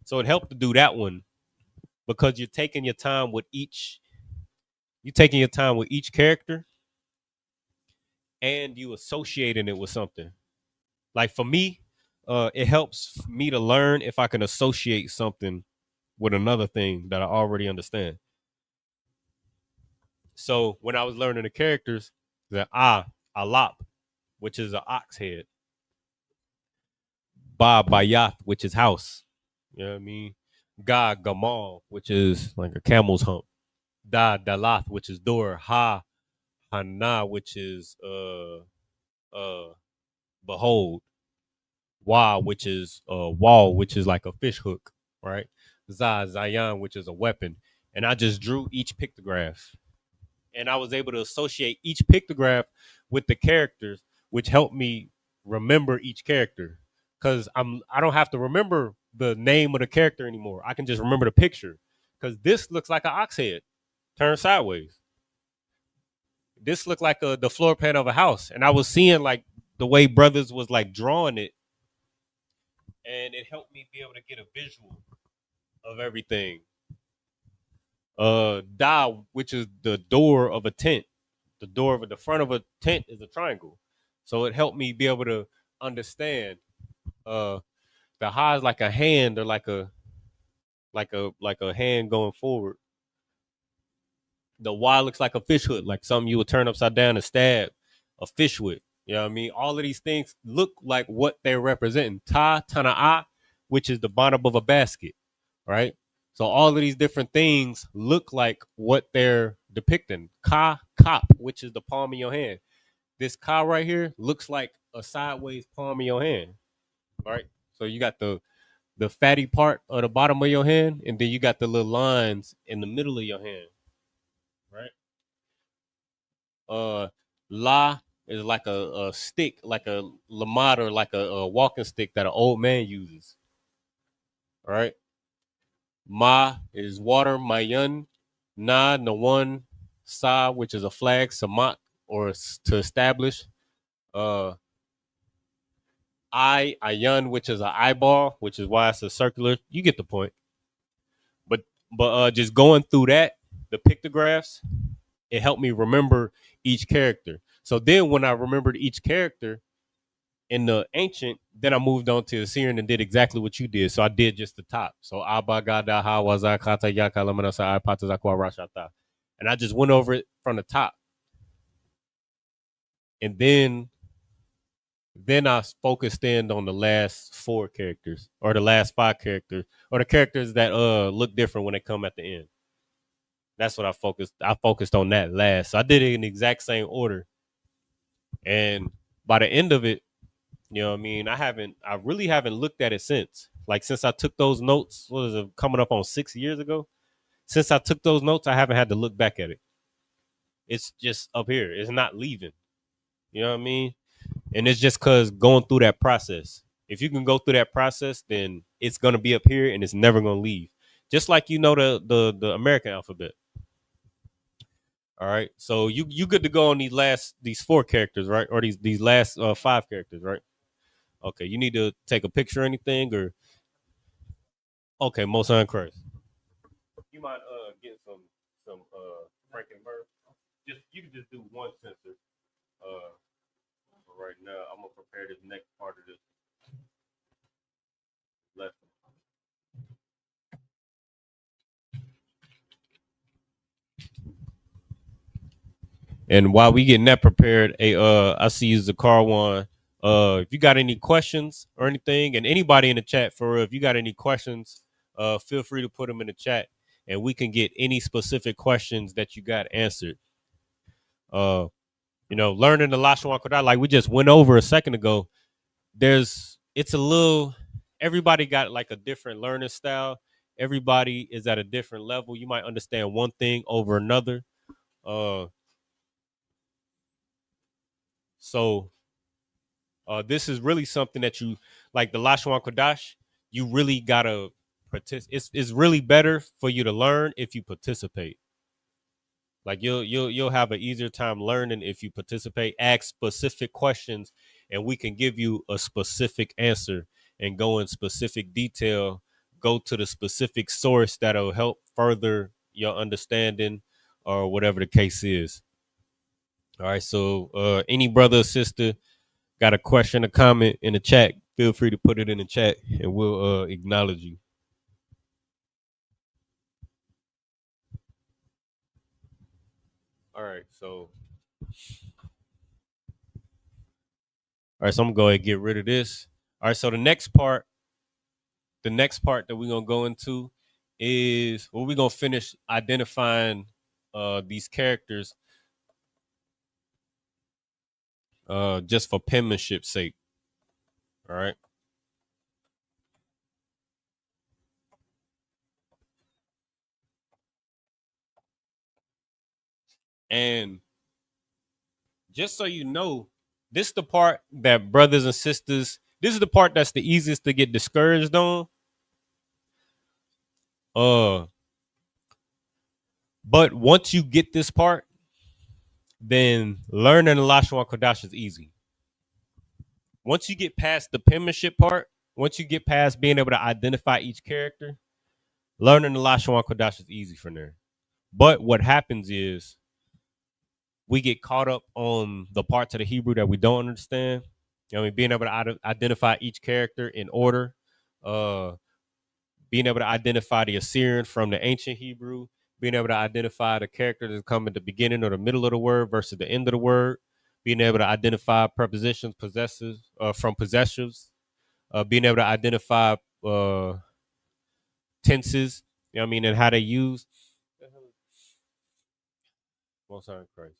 B: So it helped to do that one because you're taking your time with each character and you associating it with something. Like for me, it helps me to learn if I can associate something with another thing that I already understand. So when I was learning the characters, the alap, which is an ox head, ba bayath, which is house. You know what I mean? Ga gamal, which is like a camel's hump. Da dalath, which is door. Ha hana, which is behold. Wa, which is wall, which is like a fish hook, right? Zayan, which is a weapon. And I just drew each pictograph. And I was able to associate each pictograph with the characters, which helped me remember each character. Cause I don't have to remember the name of the character anymore. I can just remember the picture. Cause this looks like an ox head turned sideways. This looked like the floor plan of a house. And I was seeing like the way brothers was like drawing it, and it helped me be able to get a visual of everything. Da, which is the door of a tent. The door of the front of a tent is a triangle. So it helped me be able to understand the ha is like a hand or like a hand going forward. The Y looks like a fish hook, like something you would turn upside down and stab a fish with. You know what I mean? All of these things look like what they're representing. Tana'a, which is the bottom of a basket, right? So all of these different things look like what they're depicting. Kop, which is the palm of your hand. This ka right here looks like a sideways palm of your hand, right? So you got the fatty part of the bottom of your hand, and then you got the little lines in the middle of your hand, right? La is like a stick, like a lamad or like a walking stick that an old man uses. All right. Ma is water, Mayan. Na, the one. Sa, which is a flag, Samat, or to establish. Uh Ayan, which is an eyeball, which is why it's a circular. You get the point. But just going through that, the pictographs, it helped me remember each character. So then when I remembered each character in the ancient, then I moved on to the Syrian and did exactly what you did. So I did just the top. So Abba Gada Hawaza Kata Yaka Lamanasa Patazakwa Rashata. And I just went over it from the top. and then I focused in on the last 4 characters or the last 5 characters or the characters that look different when they come at the end. That's what I focused. I focused on that last. So I did it in the exact same order. And by the end of it, you know what I mean? I really haven't looked at it since. Like since I took those notes, what is it, coming up on 6 years ago? Since I took those notes, I haven't had to look back at it. It's just up here. It's not leaving. You know what I mean? And it's just cause going through that process. If you can go through that process, then it's gonna be up here and it's never gonna leave. Just like you know the American alphabet. All right. So you good to go on these 4 characters, right? Or these last 5 characters, right? Okay. You need to take a picture or anything, or okay, most on Christ. You might get some Frankenberg. Just you can just do one sensor. For right now, I'm gonna prepare this next part of this lesson. And while we getting that prepared, I see you Zakarwan. If you got any questions or anything, and anybody in the chat for real, if you got any questions, feel free to put them in the chat, and we can get any specific questions that you got answered. Learning the Lashawan Qadash, like we just went over a second ago. It's a little. Everybody got like a different learning style. Everybody is at a different level. You might understand one thing over another. So this is really something that you like the Lashawan Qadash. You really gotta participate. It's really better for you to learn if you participate. Like you'll have an easier time learning if you participate. Ask specific questions, and we can give you a specific answer and go in specific detail. Go to the specific source that'll help further your understanding, or whatever the case is. All right. So any brother or sister got a question, a comment in the chat, feel free to put it in the chat and we'll acknowledge you. All right, so I'm gonna go ahead and get rid of this. All right, so the next part that we're gonna go into is we're gonna finish identifying these characters just for penmanship's sake. All right. And just so you know, this is the part that brothers and sisters, this is the part that's the easiest to get discouraged on. But once you get this part, then learning the Lashawan Qadash is easy. Once you get past the penmanship part, once you get past being able to identify each character, learning the Lashawan Qadash is easy from there. But what happens is we get caught up on the parts of the Hebrew that we don't understand. You know, I mean, being able to identify each character in order, being able to identify the Assyrian from the ancient Hebrew, being able to identify the character that come at the beginning or the middle of the word versus the end of the word, being able to identify prepositions, possessors from possessors, being able to identify tenses, you know what I mean, and how they use. Most high Christ.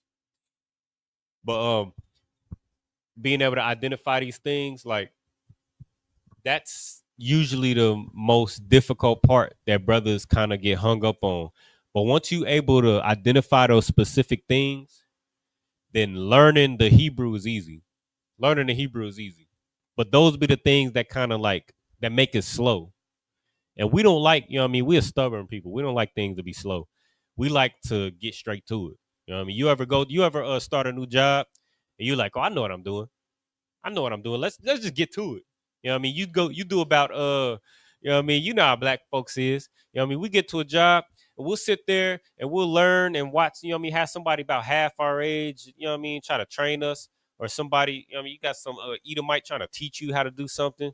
B: But being able to identify these things, like that's usually the most difficult part that brothers kind of get hung up on. But once you able to identify those specific things, then learning the Hebrew is easy. Learning the Hebrew is easy. But those be the things that kind of like that make it slow. And we don't like, you know what I mean? We're stubborn people. We don't like things to be slow. We like to get straight to it. You know what I mean? You ever start a new job and you're like, oh, I know what I'm doing. I know what I'm doing. Let's just get to it. You know what I mean? You do about you know what I mean? You know how black folks is. You know what I mean? We get to a job and we'll sit there and we'll learn and watch, you know what I mean, have somebody about half our age, you know what I mean, try to train us, or somebody, you know what I mean, you got some Edomite trying to teach you how to do something.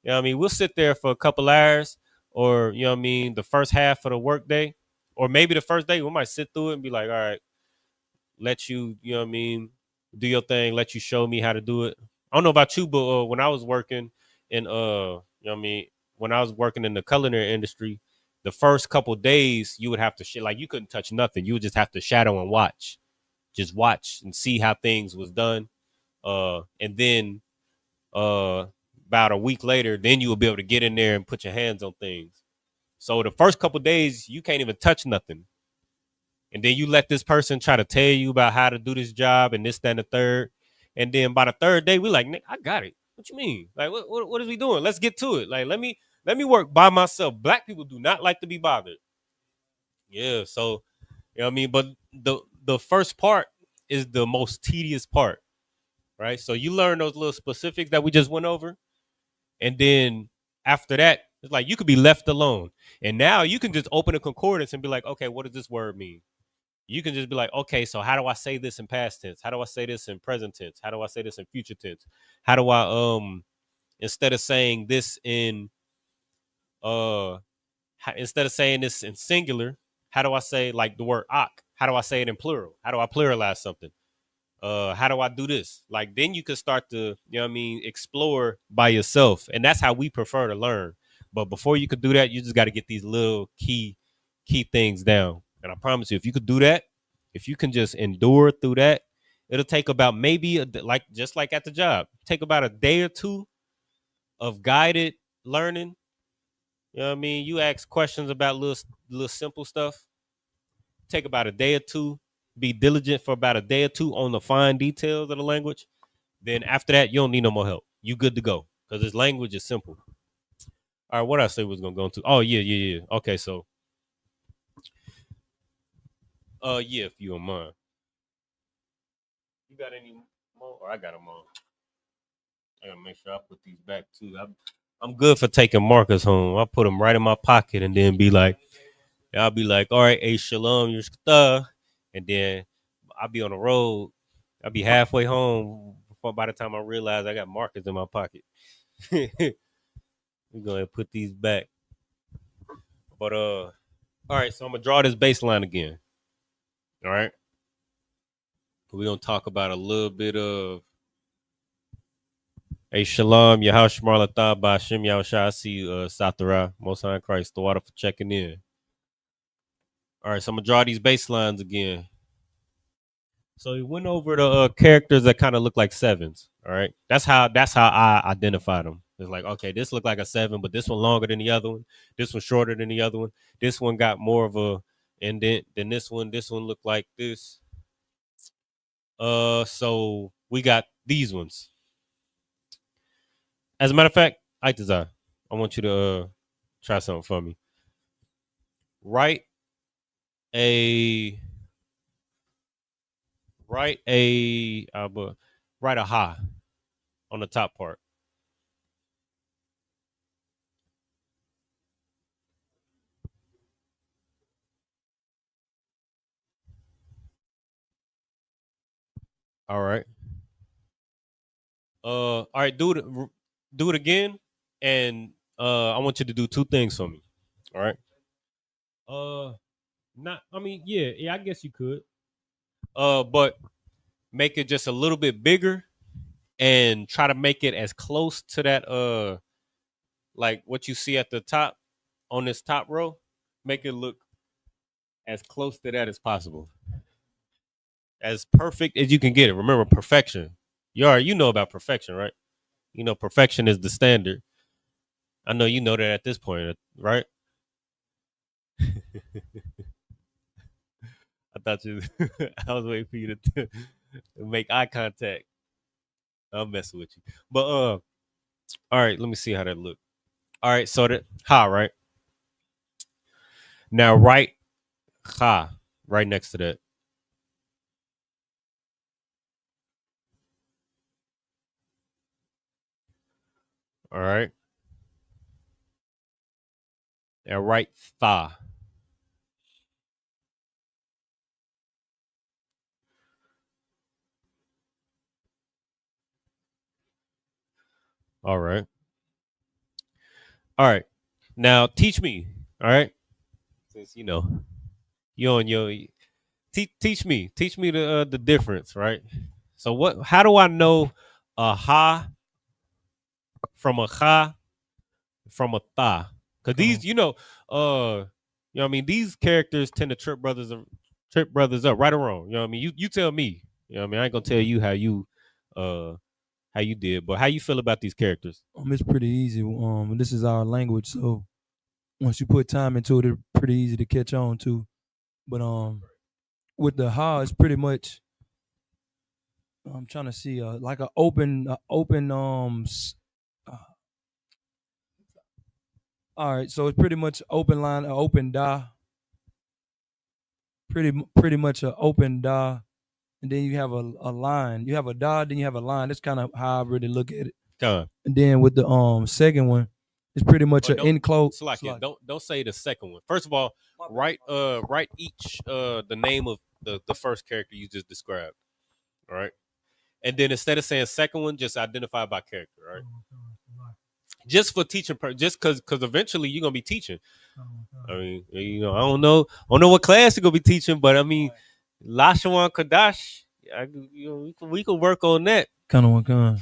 B: You know what I mean? We'll sit there for a couple hours, or you know what I mean, the first half of the workday, or maybe the first day we might sit through it and be like, all right, let you, you know what I mean, do your thing, let you show me how to do it. I don't know about you, but when I was working in you know what I mean, when I was working in the culinary industry, the first couple days you would have to like you couldn't touch nothing. You would just have to shadow and watch. Just watch and see how things was done. And then about a week later, then you will be able to get in there and put your hands on things. So the first couple days, you can't even touch nothing. And then you let this person try to tell you about how to do this job and this, that, and the third. And then by the third day, we like, Nick, I got it. What you mean? Like, what is we doing? Let's get to it. Like, let me work by myself. Black people do not like to be bothered. Yeah. So, you know what I mean? But the first part is the most tedious part, right? So you learn those little specifics that we just went over. And then after that, it's like you could be left alone. And now you can just open a concordance and be like, okay, what does this word mean? You can just be like, okay, so how do I say this in past tense? How do I say this in present tense? How do I say this in future tense? How do I instead of saying this in instead of saying this in singular, how do I say like the word ak? How do I say it in plural? How do I pluralize something? How do I do this? Like then you can start to, you know what I mean, explore by yourself. And that's how we prefer to learn. But before you could do that, you just got to get these little key things down. And I promise you, if you could do that, if you can just endure through that, it'll take about maybe like just like at the job, take about a day or two of guided learning. You know what I mean? You ask questions about little simple stuff. Take about a day or two. Be diligent for about a day or two on the fine details of the language. Then after that, you don't need no more help. You good to go because this language is simple. All right, what I say was gonna go into? Oh yeah. Okay, so yeah, if you don't mind, you got any more? Or I got them all. I gotta make sure I put these back too. I'm good for taking markers home. I put them right in my pocket and then be like, I'll be like, all right, hey, shalom, your stuff, and then I'll be on the road. I'll be halfway home before by the time I realize I got markers in my pocket. We're gonna put these back. But all right, so I'm gonna draw this baseline again. All right. We're gonna talk about a little bit of hey Shalom, Yahal Shmar Latah by Shem Yahushua. I see you, Sathara, Most High in Christ, the water for checking in. All right, so I'm gonna draw these baselines again. So he went over the characters that kind of look like sevens. All right, that's how I identify them. It's like, okay, this looked like a seven, but this one longer than the other one. This one shorter than the other one. This one got more of a indent than this one. This one looked like this. So we got these ones. As a matter of fact, Aitazar, I want you to try something for me. Write a write a write a ha on the top part. All right. All right, do it again, and I want you to do two things for me. All right. Uh, not. I mean, yeah. I guess you could. But make it just a little bit bigger, and try to make it as close to that. Like what you see at the top on this top row. Make it look as close to that as possible, as perfect as you can get it. Remember, perfection. You know about perfection, right? You know, perfection is the standard. I know you know that at this point, right? I thought you. I was waiting for you to make eye contact. I'm messing with you, but all right. Let me see how that look. All right, so that ha right now, right ha right next to that. All right, and right tha. All right, all right. Now teach me. All right, since you know you on your teach me the difference, right? So how do I know a ha from a cha from a tha? Because these, what I mean, these characters tend to trip brothers up, right or wrong. You know what I mean? You tell me. You know what I mean? I ain't gonna tell you how you did, but how you feel about these characters?
C: It's pretty easy. This is our language, so once you put time into it, it's pretty easy to catch on to. But with the ha, it's pretty much. I'm trying to see like an open all right, so it's pretty much open line, open da, pretty much an open da, and then you have a line. You have a da, then you have a line. That's kind of how I really look at it.
B: Come.
C: And then with the second one, it's pretty much an enclosed.
B: Don't say the second one. First of all, write each the name of the first character you just described. All right. And then instead of saying second one, just identify by character, right? Just for teaching, just because eventually you're gonna be teaching. I mean, I don't know what class you're gonna be teaching, but I mean, Lashawan Qadash, we can work on that.
C: Kind of one kind.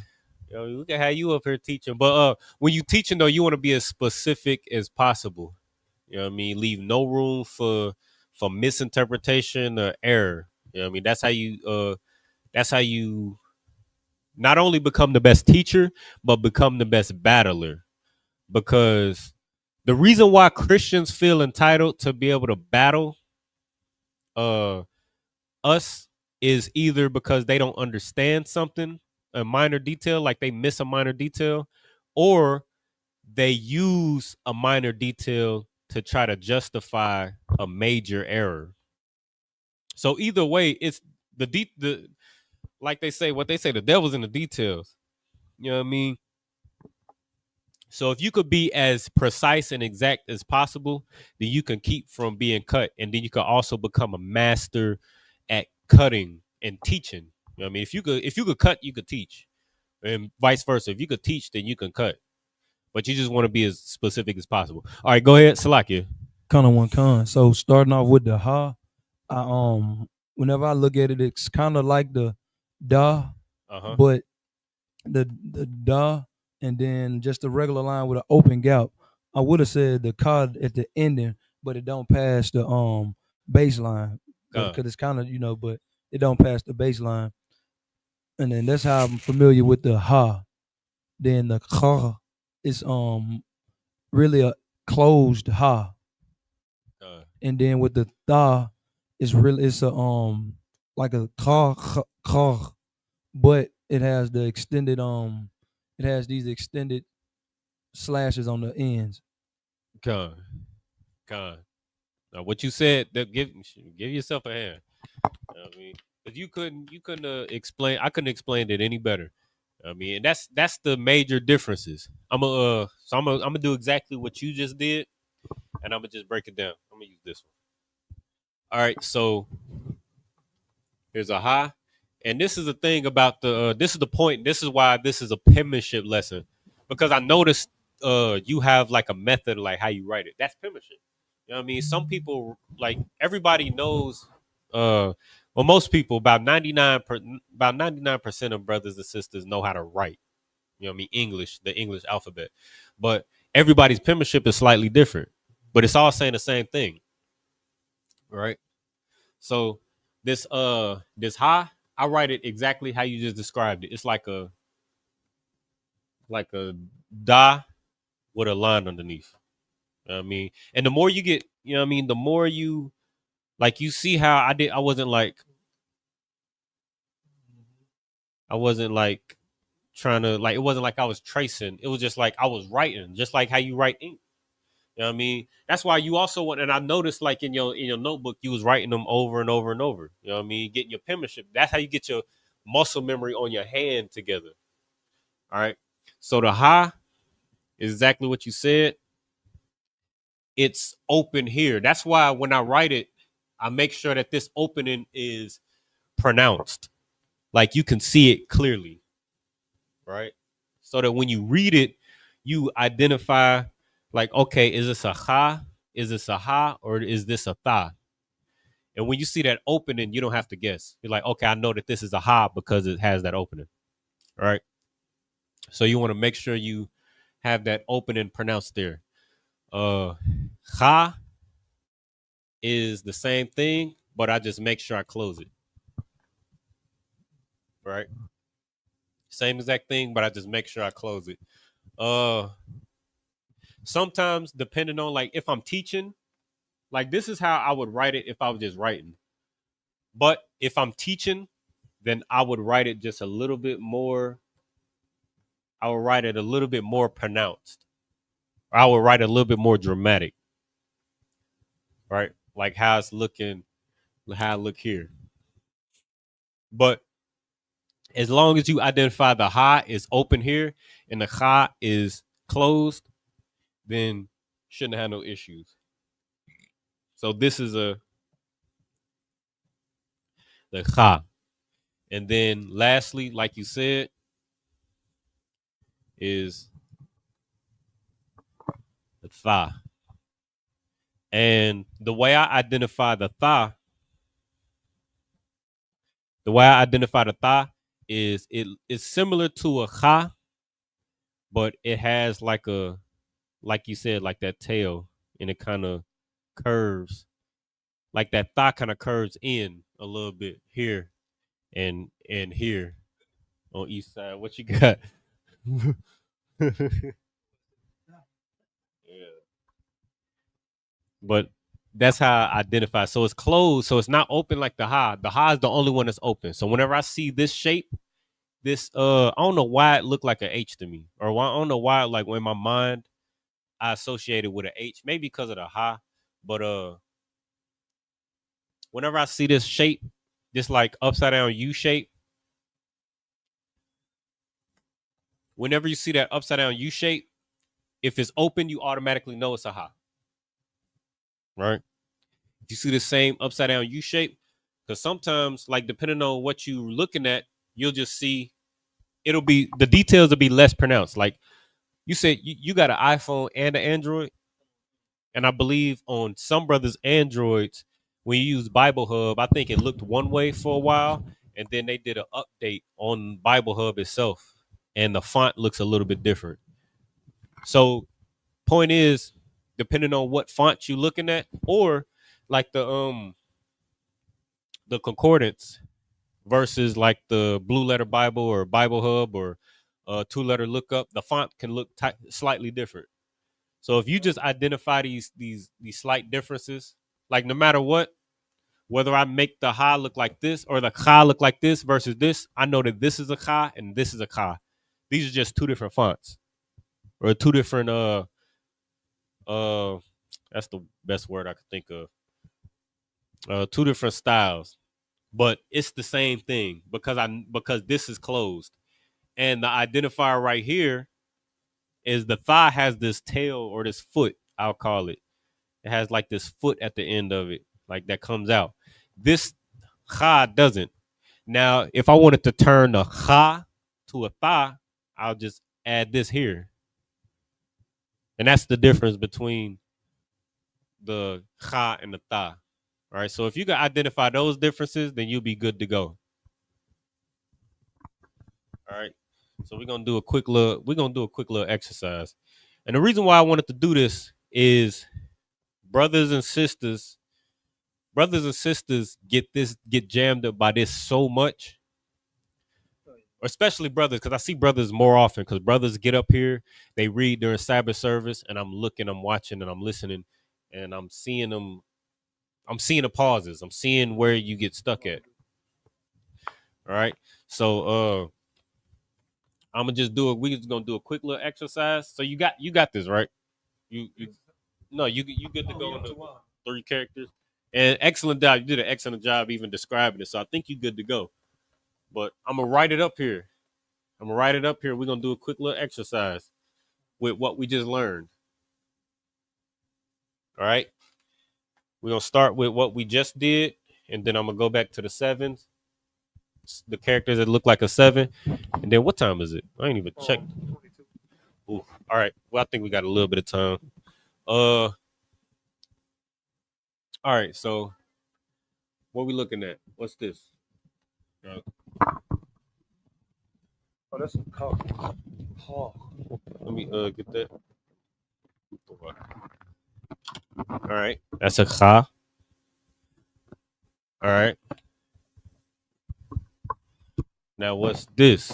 B: We can have you up here teaching, but when you teaching though, you want to be as specific as possible. You know what I mean? Leave no room for misinterpretation or error. You know what I mean? That's how you not only become the best teacher, but become the best battler. Because the reason why Christians feel entitled to be able to battle us is either because they don't understand something, a minor detail, like they miss a minor detail, or they use a minor detail to try to justify a major error. So either way, it's the like they say, the devil's in the details. You know what I mean? So if you could be as precise and exact as possible, then you can keep from being cut. And then you can also become a master at cutting and teaching. You know what I mean? If you could cut, you could teach. And vice versa. If you could teach, then you can cut. But you just want to be as specific as possible. All right, go ahead, Salakia.
C: Kind of one kind. So starting off with the ha, whenever I look at it, it's kind of like the da, but the da, and then just a regular line with an open gap. I would have said the cod at the ending, but it don't pass the baseline because it's kind of but it don't pass the baseline. And then that's how I'm familiar with the ha. Then the kha is really a closed ha. And then with the tha, it's a like a kha, but it has the extended it has these extended slashes on the ends.
B: God. Now what you said, that give yourself a hand. I mean, because you couldn't explain. I couldn't explain it any better. I mean, and that's the major differences. I'm gonna do exactly what you just did, and I'm gonna just break it down. I'm gonna use this one. All right, so here's a ha, and this is the thing about this is the point. This is why this is a penmanship lesson, because I noticed you have like a method like how you write it. That's penmanship. You know what I mean? Some people, like, everybody knows. Well, most people, about 99% of brothers and sisters know how to write. You know what I mean? English, the English alphabet. But everybody's penmanship is slightly different. But it's all saying the same thing. Right? So this ha, I write it exactly how you just described it. It's like a da with a line underneath. You know what I mean? And the more you get, you know what I mean, the more you, like, you see how I wasn't like trying to, like, it wasn't like I was tracing. It was just like I was writing, just like how you write ink. You know what I mean? That's why you also want, and I noticed, like, in your notebook, you was writing them over and over and over. You know what I mean? Getting your penmanship. That's how you get your muscle memory on your hand together. All right. So the ha is exactly what you said. It's open here. That's why when I write it, I make sure that this opening is pronounced. Like you can see it clearly. Right? So that when you read it, you identify, like, okay, is this a ha? Is this a ha? Or is this a tha? And when you see that opening, you don't have to guess. You're like, okay, I know that this is a ha because it has that opening. All right. So you want to make sure you have that opening pronounced there. Ha is the same thing, but I just make sure I close it. Right. Same exact thing, but I just make sure I close it. Sometimes depending on like if I'm teaching, like this is how I would write it if I was just writing. But if I'm teaching, then I would write it just a little bit more. I would write it a little bit more pronounced. Or I would write a little bit more dramatic. Right? Like how it's looking, how I look here. But as long as you identify the ha is open here and the ha is closed, then shouldn't have no issues. So this is the ha. And then lastly, like you said, is the tha. And the way I identify the tha, is it's similar to a ha, but it has like you said, like that tail, and it kind of curves. Like that tha kind of curves in a little bit here and here on each side. What you got? Yeah. But that's how I identify. So it's closed. So it's not open like the ha. The ha is the only one that's open. So whenever I see this shape, this I don't know why it looked like an H to me, or why I don't know why like in my mind I associated with an H, maybe because of the ha. But whenever I see this shape, this like upside down U shape, whenever you see that upside down U shape, if it's open, you automatically know it's a ha. Right? If you see the same upside down U shape, because sometimes, like depending on what you're looking at, you'll just see it'll be the details will be less pronounced. Like you said, you got an iPhone and an Android, and I believe on some brothers' Androids, when you use Bible Hub, I think it looked one way for a while, and then they did an update on Bible Hub itself, and the font looks a little bit different. So, point is, depending on what font you're looking at, or like the concordance versus like the Blue Letter Bible or Bible Hub or 2-letter lookup, the font can look slightly different. So if you just identify these slight differences, like no matter what, whether I make the ha look like this or the ka look like this versus this, I know that this is a ka and this is a ka. These are just two different fonts or two different that's the best word I could think of. Two different styles, but it's the same thing because this is closed, and the identifier right here is the thigh has this tail or this foot. I'll call it. It has like this foot at the end of it, like that comes out. This ha doesn't. Now, if I wanted to turn the ha to a tha, I'll just add this here. And that's the difference between the ha and the tha. All right. So if you can identify those differences, then you'll be good to go. All right. So we're gonna do a quick little exercise. And the reason why I wanted to do this is brothers and sisters get jammed up by this so much, especially brothers, because I see brothers more often, because brothers get up here, they read during Sabbath service, and I'm watching, and I'm listening, and I'm seeing the pauses, I'm seeing where you get stuck at. All right. So I'm gonna just do it. We just gonna do a quick little exercise. So you got this, right? You no, you good to go in the 3 characters. And excellent job. You did an excellent job even describing it. So I think you're good to go. But I'm gonna write it up here. We're gonna do a quick little exercise with what we just learned. All right. We're gonna start with what we just did, and then I'm gonna go back to the 7s, the characters that look like a 7. And then what time is it? I ain't even checked. Ooh. All right. Well, I think we got a little bit of time. All right. So What we looking at? What's this?
C: Oh, that's a car. Oh,
B: Let me get that. All right, that's a kha. All right. Now what's this?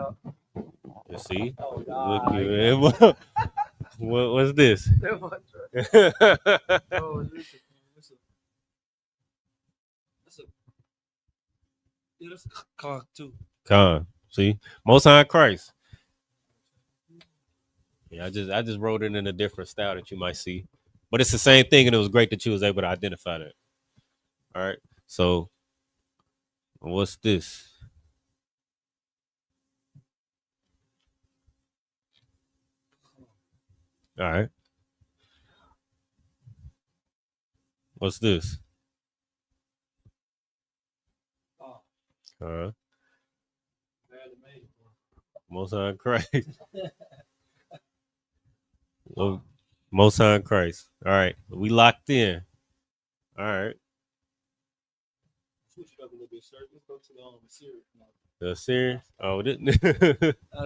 C: no.
B: You see?
C: Oh,
B: Look,
C: nah,
B: man. What's this?
C: That's my truck. Oh, that's a car too.
B: Con. See? Most High Christ. Yeah, I just wrote it in a different style that you might see. But it's the same thing, and it was great that you was able to identify that. All right. So what's this? All right. What's this?
C: Oh, barely made it.
B: Most High Christ. Well, Most High Christ. All right. We locked in. All right.
C: Switch it up a little bit, sir. Let's go to the series.
B: The series. Oh, this.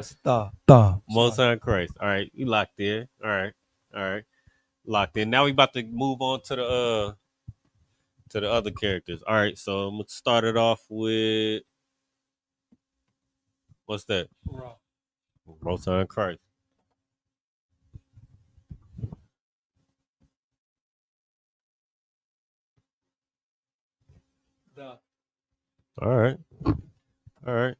C: Stop.
B: Most High Christ. All right. We locked in. All right. All right. Locked in. Now we about to move on to the other characters. All right. So I'm gonna start it off with what's that?
C: Raw.
B: Most High Christ.
C: The
B: All right. All right.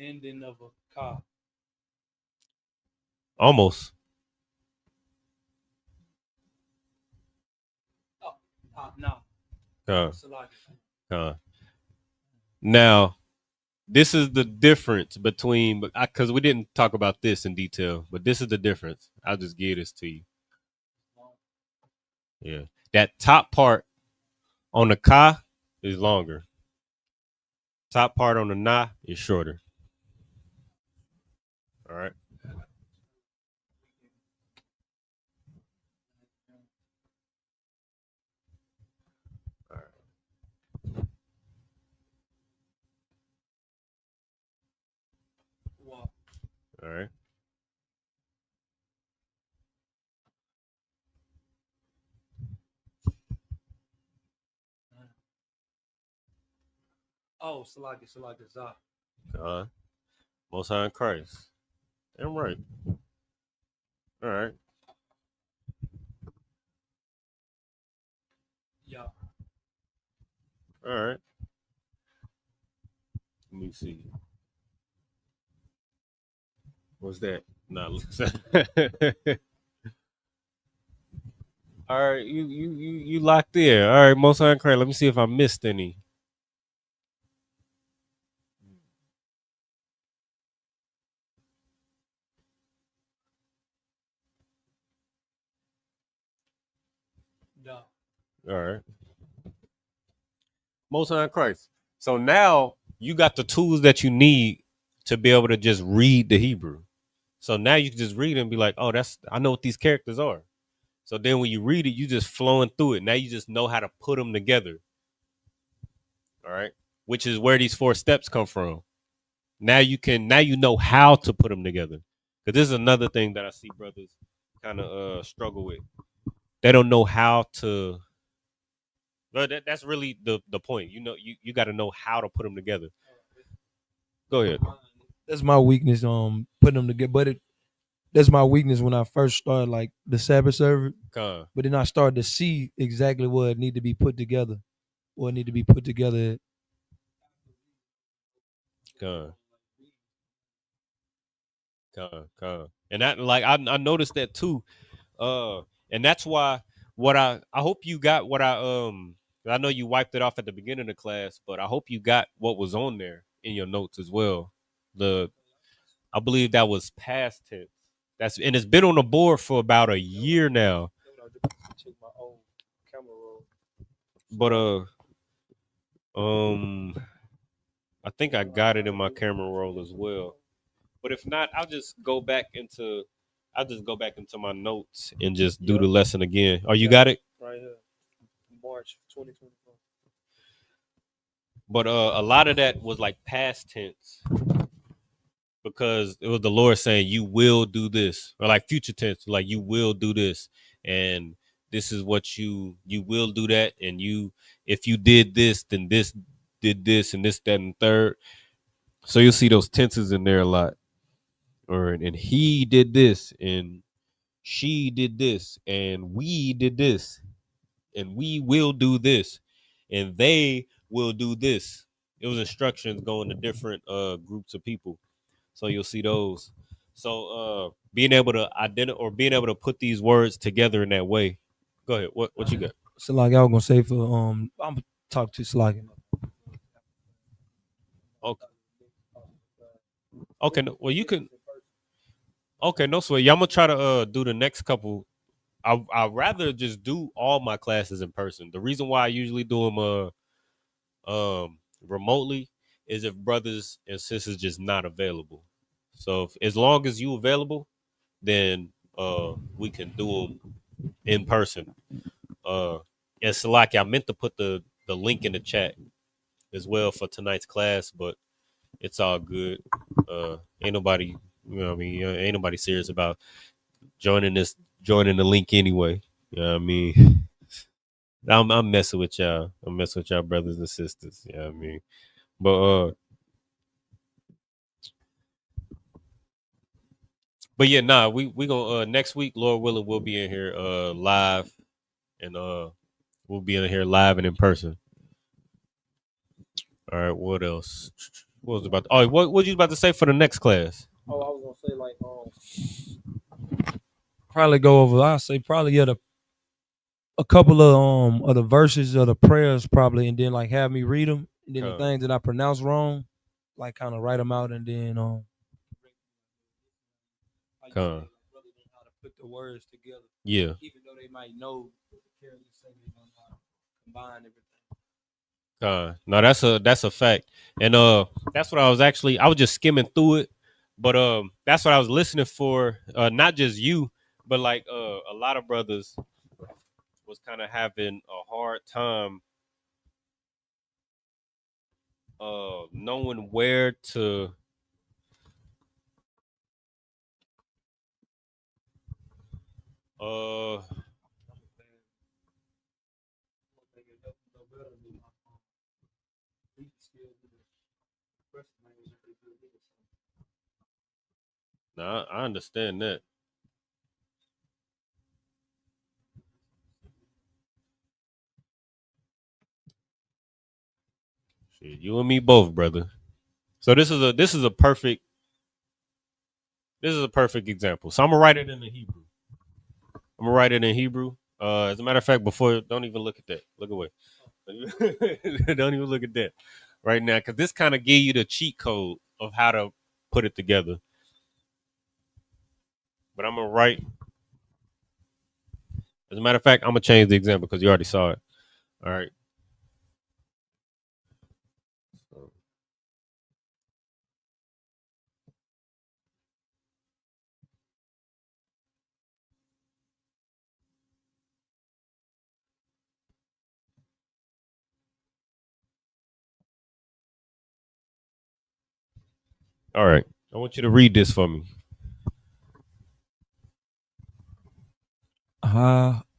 C: ending of a car.
B: Almost.
C: No.
B: Con.
C: Salaki.
B: Now, this is the difference between, because we didn't talk about this in detail, but this is the difference. I'll just give this to you. Yeah. That top part on the ka is longer. Top part on the na is shorter. All right. All right.
C: Wow.
B: All right.
C: Oh, Salaki, Za.
B: Most High in Christ. I'm right. All right.
C: Yeah.
B: All right. Let me see. What's that? Nah. All right, you locked in. All right, Most High in Christ. Let me see if I missed any.
C: No.
B: All right. Most High in Christ. So now you got the tools that you need to be able to just read the Hebrew. So now you can just read it and be like, oh, I know what these characters are. So then when you read it, you just flowing through it. Now you just know how to put them together. All right. Which is where these 4 steps come from. Now you know how to put them together. Because this is another thing that I see brothers kind of struggle with. They don't know how to. But that's really the point. You know, you got to know how to put them together. Go ahead.
C: That's my weakness. Putting them together, but that's my weakness when I first started like the Sabbath service.
B: Con.
C: But then I started to see exactly what need to be put together, what need to be put together.
B: Con. And that, like, I noticed that too. And that's why I hope you got what I know you wiped it off at the beginning of the class, but I hope you got what was on there in your notes as well. I believe that was past tense. And it's been on the board for about a year now.
C: Check my old camera roll.
B: But I think I got it in my camera roll as well. But if not, I'll just go back into I'll just go back into my notes and just do
C: Yep.
B: the lesson again. Oh, you got it?
C: Right here. March 2024.
B: But a lot of that was like past tense because it was the Lord saying you will do this, or like future tense, like you will do this, and this is what you will do that, and you if you did this, then this did this, and this, that, and third. So you'll see those tenses in there a lot. Or and he did this, and she did this, and we did this, and we will do this, and they will do this. It was instructions going to different groups of people. So you'll see those. So being able to identify or being able to put these words together in that way. Go ahead. What you got?
C: So like I was gonna say for I'm gonna talk to Slack.
B: Okay. Okay. Well, you can. Okay, no sweat. Yeah, I'm gonna try to do the next couple. I'd rather just do all my classes in person. The reason why I usually do them remotely is if brothers and sisters just not available. So as long as you available, then we can do them in person. And Salaki, I meant to put the link in the chat as well for tonight's class, but it's all good. Ain't nobody, you know what I mean, ain't nobody serious about joining the link anyway. You know what I mean? I'm messing with y'all. I'm messing with y'all brothers and sisters. You know what I mean? But yeah, nah, we gonna next week, Lord willing, we'll be in here live and we'll be in here live and in person. All right, what else? What was about? Oh, what you about to say for the next class?
C: Oh, I was gonna say like probably go over. I say probably get a couple of the verses of the prayers probably, and then like have me read them, and then the things that I pronounce wrong, like kind of write them out, and then how to put the words together.
B: Yeah.
C: Even though they might know the careless say they don't know how to combine everything.
B: No, that's a fact, and that's what I was just skimming through it, but that's what I was listening for. Not just you, but like a lot of brothers was kind of having a hard time knowing where to nah, I understand that. Shit, you and me both, brother. So this is a perfect example. So I'm gonna write it in the Hebrew. I'm gonna write it in Hebrew. As a matter of fact, before don't even look at that. Look away. Don't even look at that right now, because this kind of give you the cheat code of how to put it together. But I'm gonna write. As a matter of fact, I'm gonna change the example because you already saw it. All right. All right. I want you to read this for me.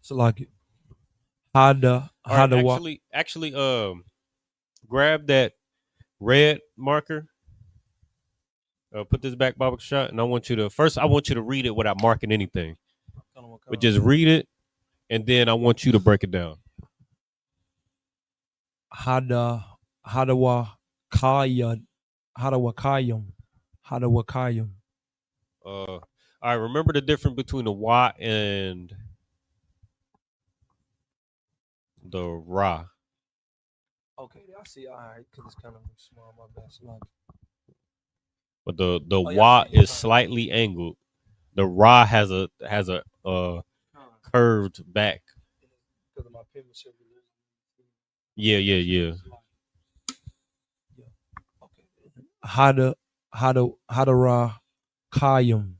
C: So like how to walk.
B: Actually, grab that red marker. Put this back, Baba shot, and I want you to read it without marking anything, but just read it, and then I want you to break it down.
C: Hada Hadawakayum. Hadawakayum.
B: All right. Remember the difference between the wa and the ra.
C: Okay, I see. All right, because it's kind of small. My bad. Like,
B: But the wa is slightly angled. The ra has a curved back.
C: Because of my penmanship.
B: Yeah.
C: Okay. Hadara Kayum.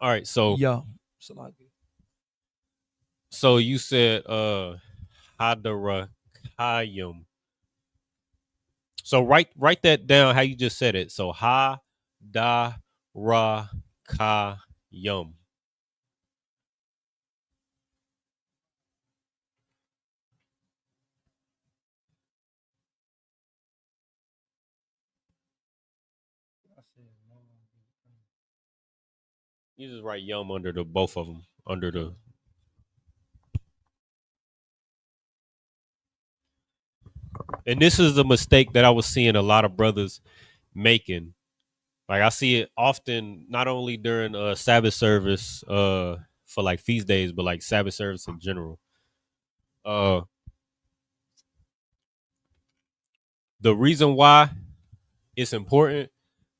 B: All right, so
C: Yeah. Salaki.
B: so you said Hadarakayim. So write that down how you just said it. So Hadarakayim. You just write yum under the both of them. Under the and this is the mistake that I was seeing a lot of brothers making. Like I see it often, not only during Sabbath service, for like feast days, but like Sabbath service in general. Uh, the reason why it's important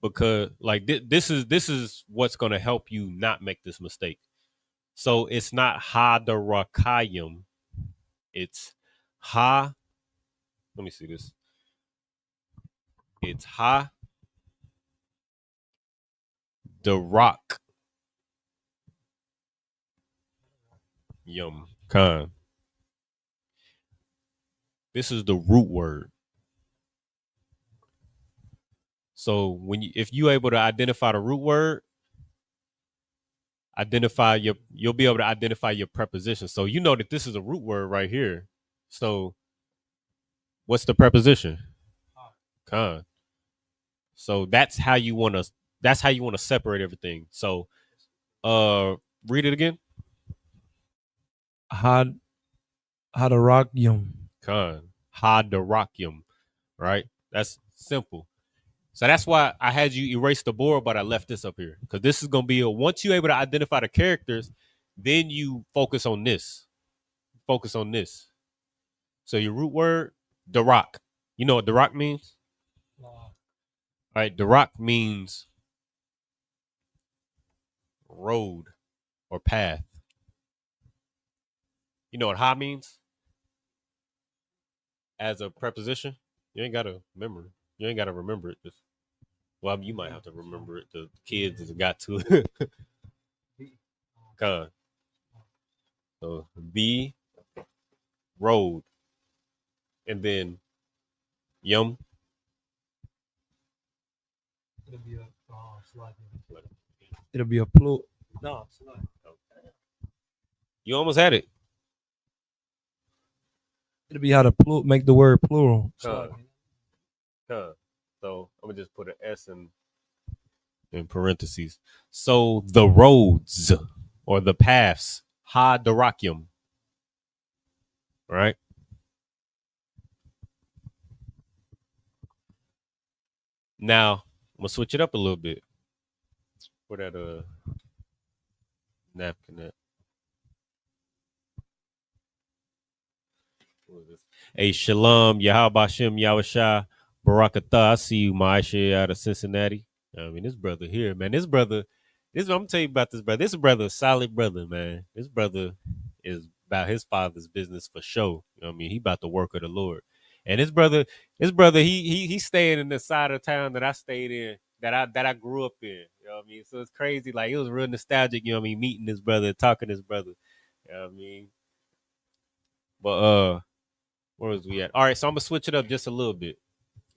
B: because like this is what's gonna help you not make this mistake. So it's not Hadarakayim, it's Ha. Let me see this. It's Ha the Rock Yum Khan. This is the root word. So when if you able to identify the root word, you'll be able to identify your preposition. So you know that this is a root word right here. So what's the preposition? Khan. So that's how you want to separate everything. So read it again.
C: Had Hadarakyum.
B: Khan. Hadarakyum. Right? That's simple. So that's why I had you erase the board, but I left this up here. Because this is gonna be once you're able to identify the characters, then you focus on this. Focus on this. So your root word, Darak. You know what Darak means? All right, Darak means road or path. You know what Ha means? As a preposition? You ain't gotta remember. You ain't gotta remember it. Just, well, I mean, you might have to remember it. The kids has got to. Come. So the road. And then yum.
C: It'll be a plural. No, it's not.
B: You almost had it.
C: It'll be how to make the word plural.
B: Huh. So I'm gonna just put an S in parentheses. So the roads or the paths, ha darakyum. Right? Now I'm gonna switch it up a little bit. Where that napkin at? What is this? Hey, Shalom, Yahabashim, Yahweh Barakatah. I see you, Maisha, out of Cincinnati. I mean, this brother here, man. This brother, I'm gonna tell you about this brother. This brother, a solid brother, man. This brother is about his father's business for sure. You know what I mean? He about the work of the Lord. And his brother, he staying in the side of town that I stayed in, that I grew up in. You know what I mean? So it's crazy. Like it was real nostalgic, you know what I mean, meeting this brother, talking to his brother. You know what I mean? But where was we at? All right, so I'm gonna switch it up just a little bit.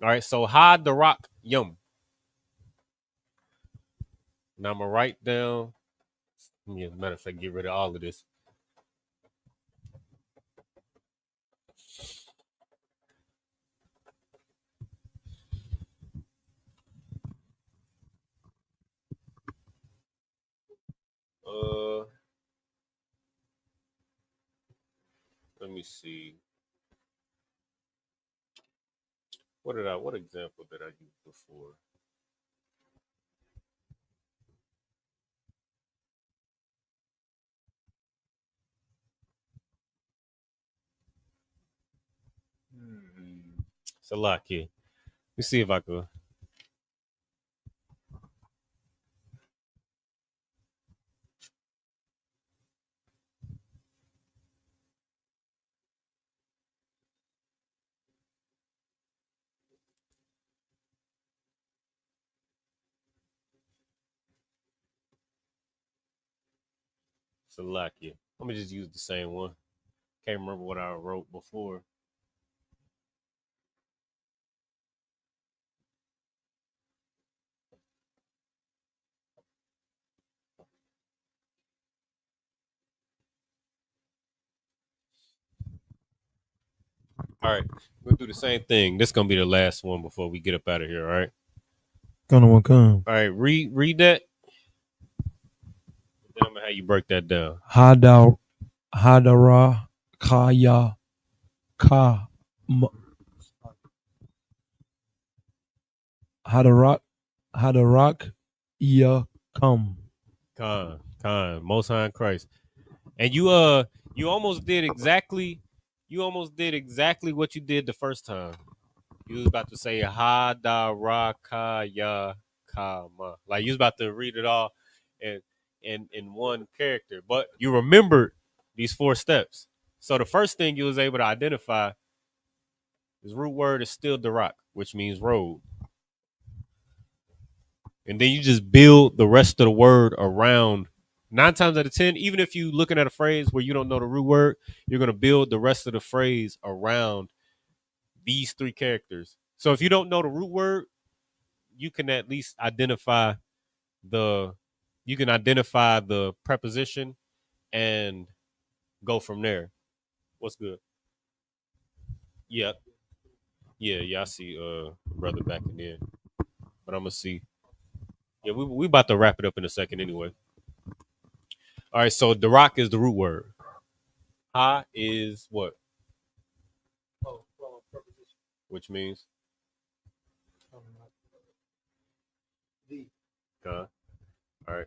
B: All right, so hide the rock yum. Now I'm gonna write down. Yeah, matter of fact, get rid of all of this. Let me see. What example did I use before? It's a lot here. Let me see if I could. Salakia. Let me just use the same one. Can't remember what I wrote before. All right, we'll do the same thing. This gonna be the last one before we get up out of here. All right.
C: Come.
B: All right. Read that. Then I'm gonna have you break that down.
C: Hadara Kaya Ka Hadarak Yakam.
B: Khan, Most High in Christ. And you almost did exactly what you did the first time. You was about to say Hadarakaya Kama. Like you was about to read it all in one character. But you remembered these 4 steps. So the first thing you was able to identify, his root word is still Darak, which means road. And then you just build the rest of the word around. 9 times out of 10, even if you're looking at a phrase where you don't know the root word, you're going to build the rest of the phrase around these 3 characters. So if you don't know the root word, you can at least identify the preposition and go from there. What's good? Yeah. I see brother backing in. But I'm gonna see. Yeah, we about to wrap it up in a second anyway. All right, so Darak is the root word. Ha is what? Which means? All right.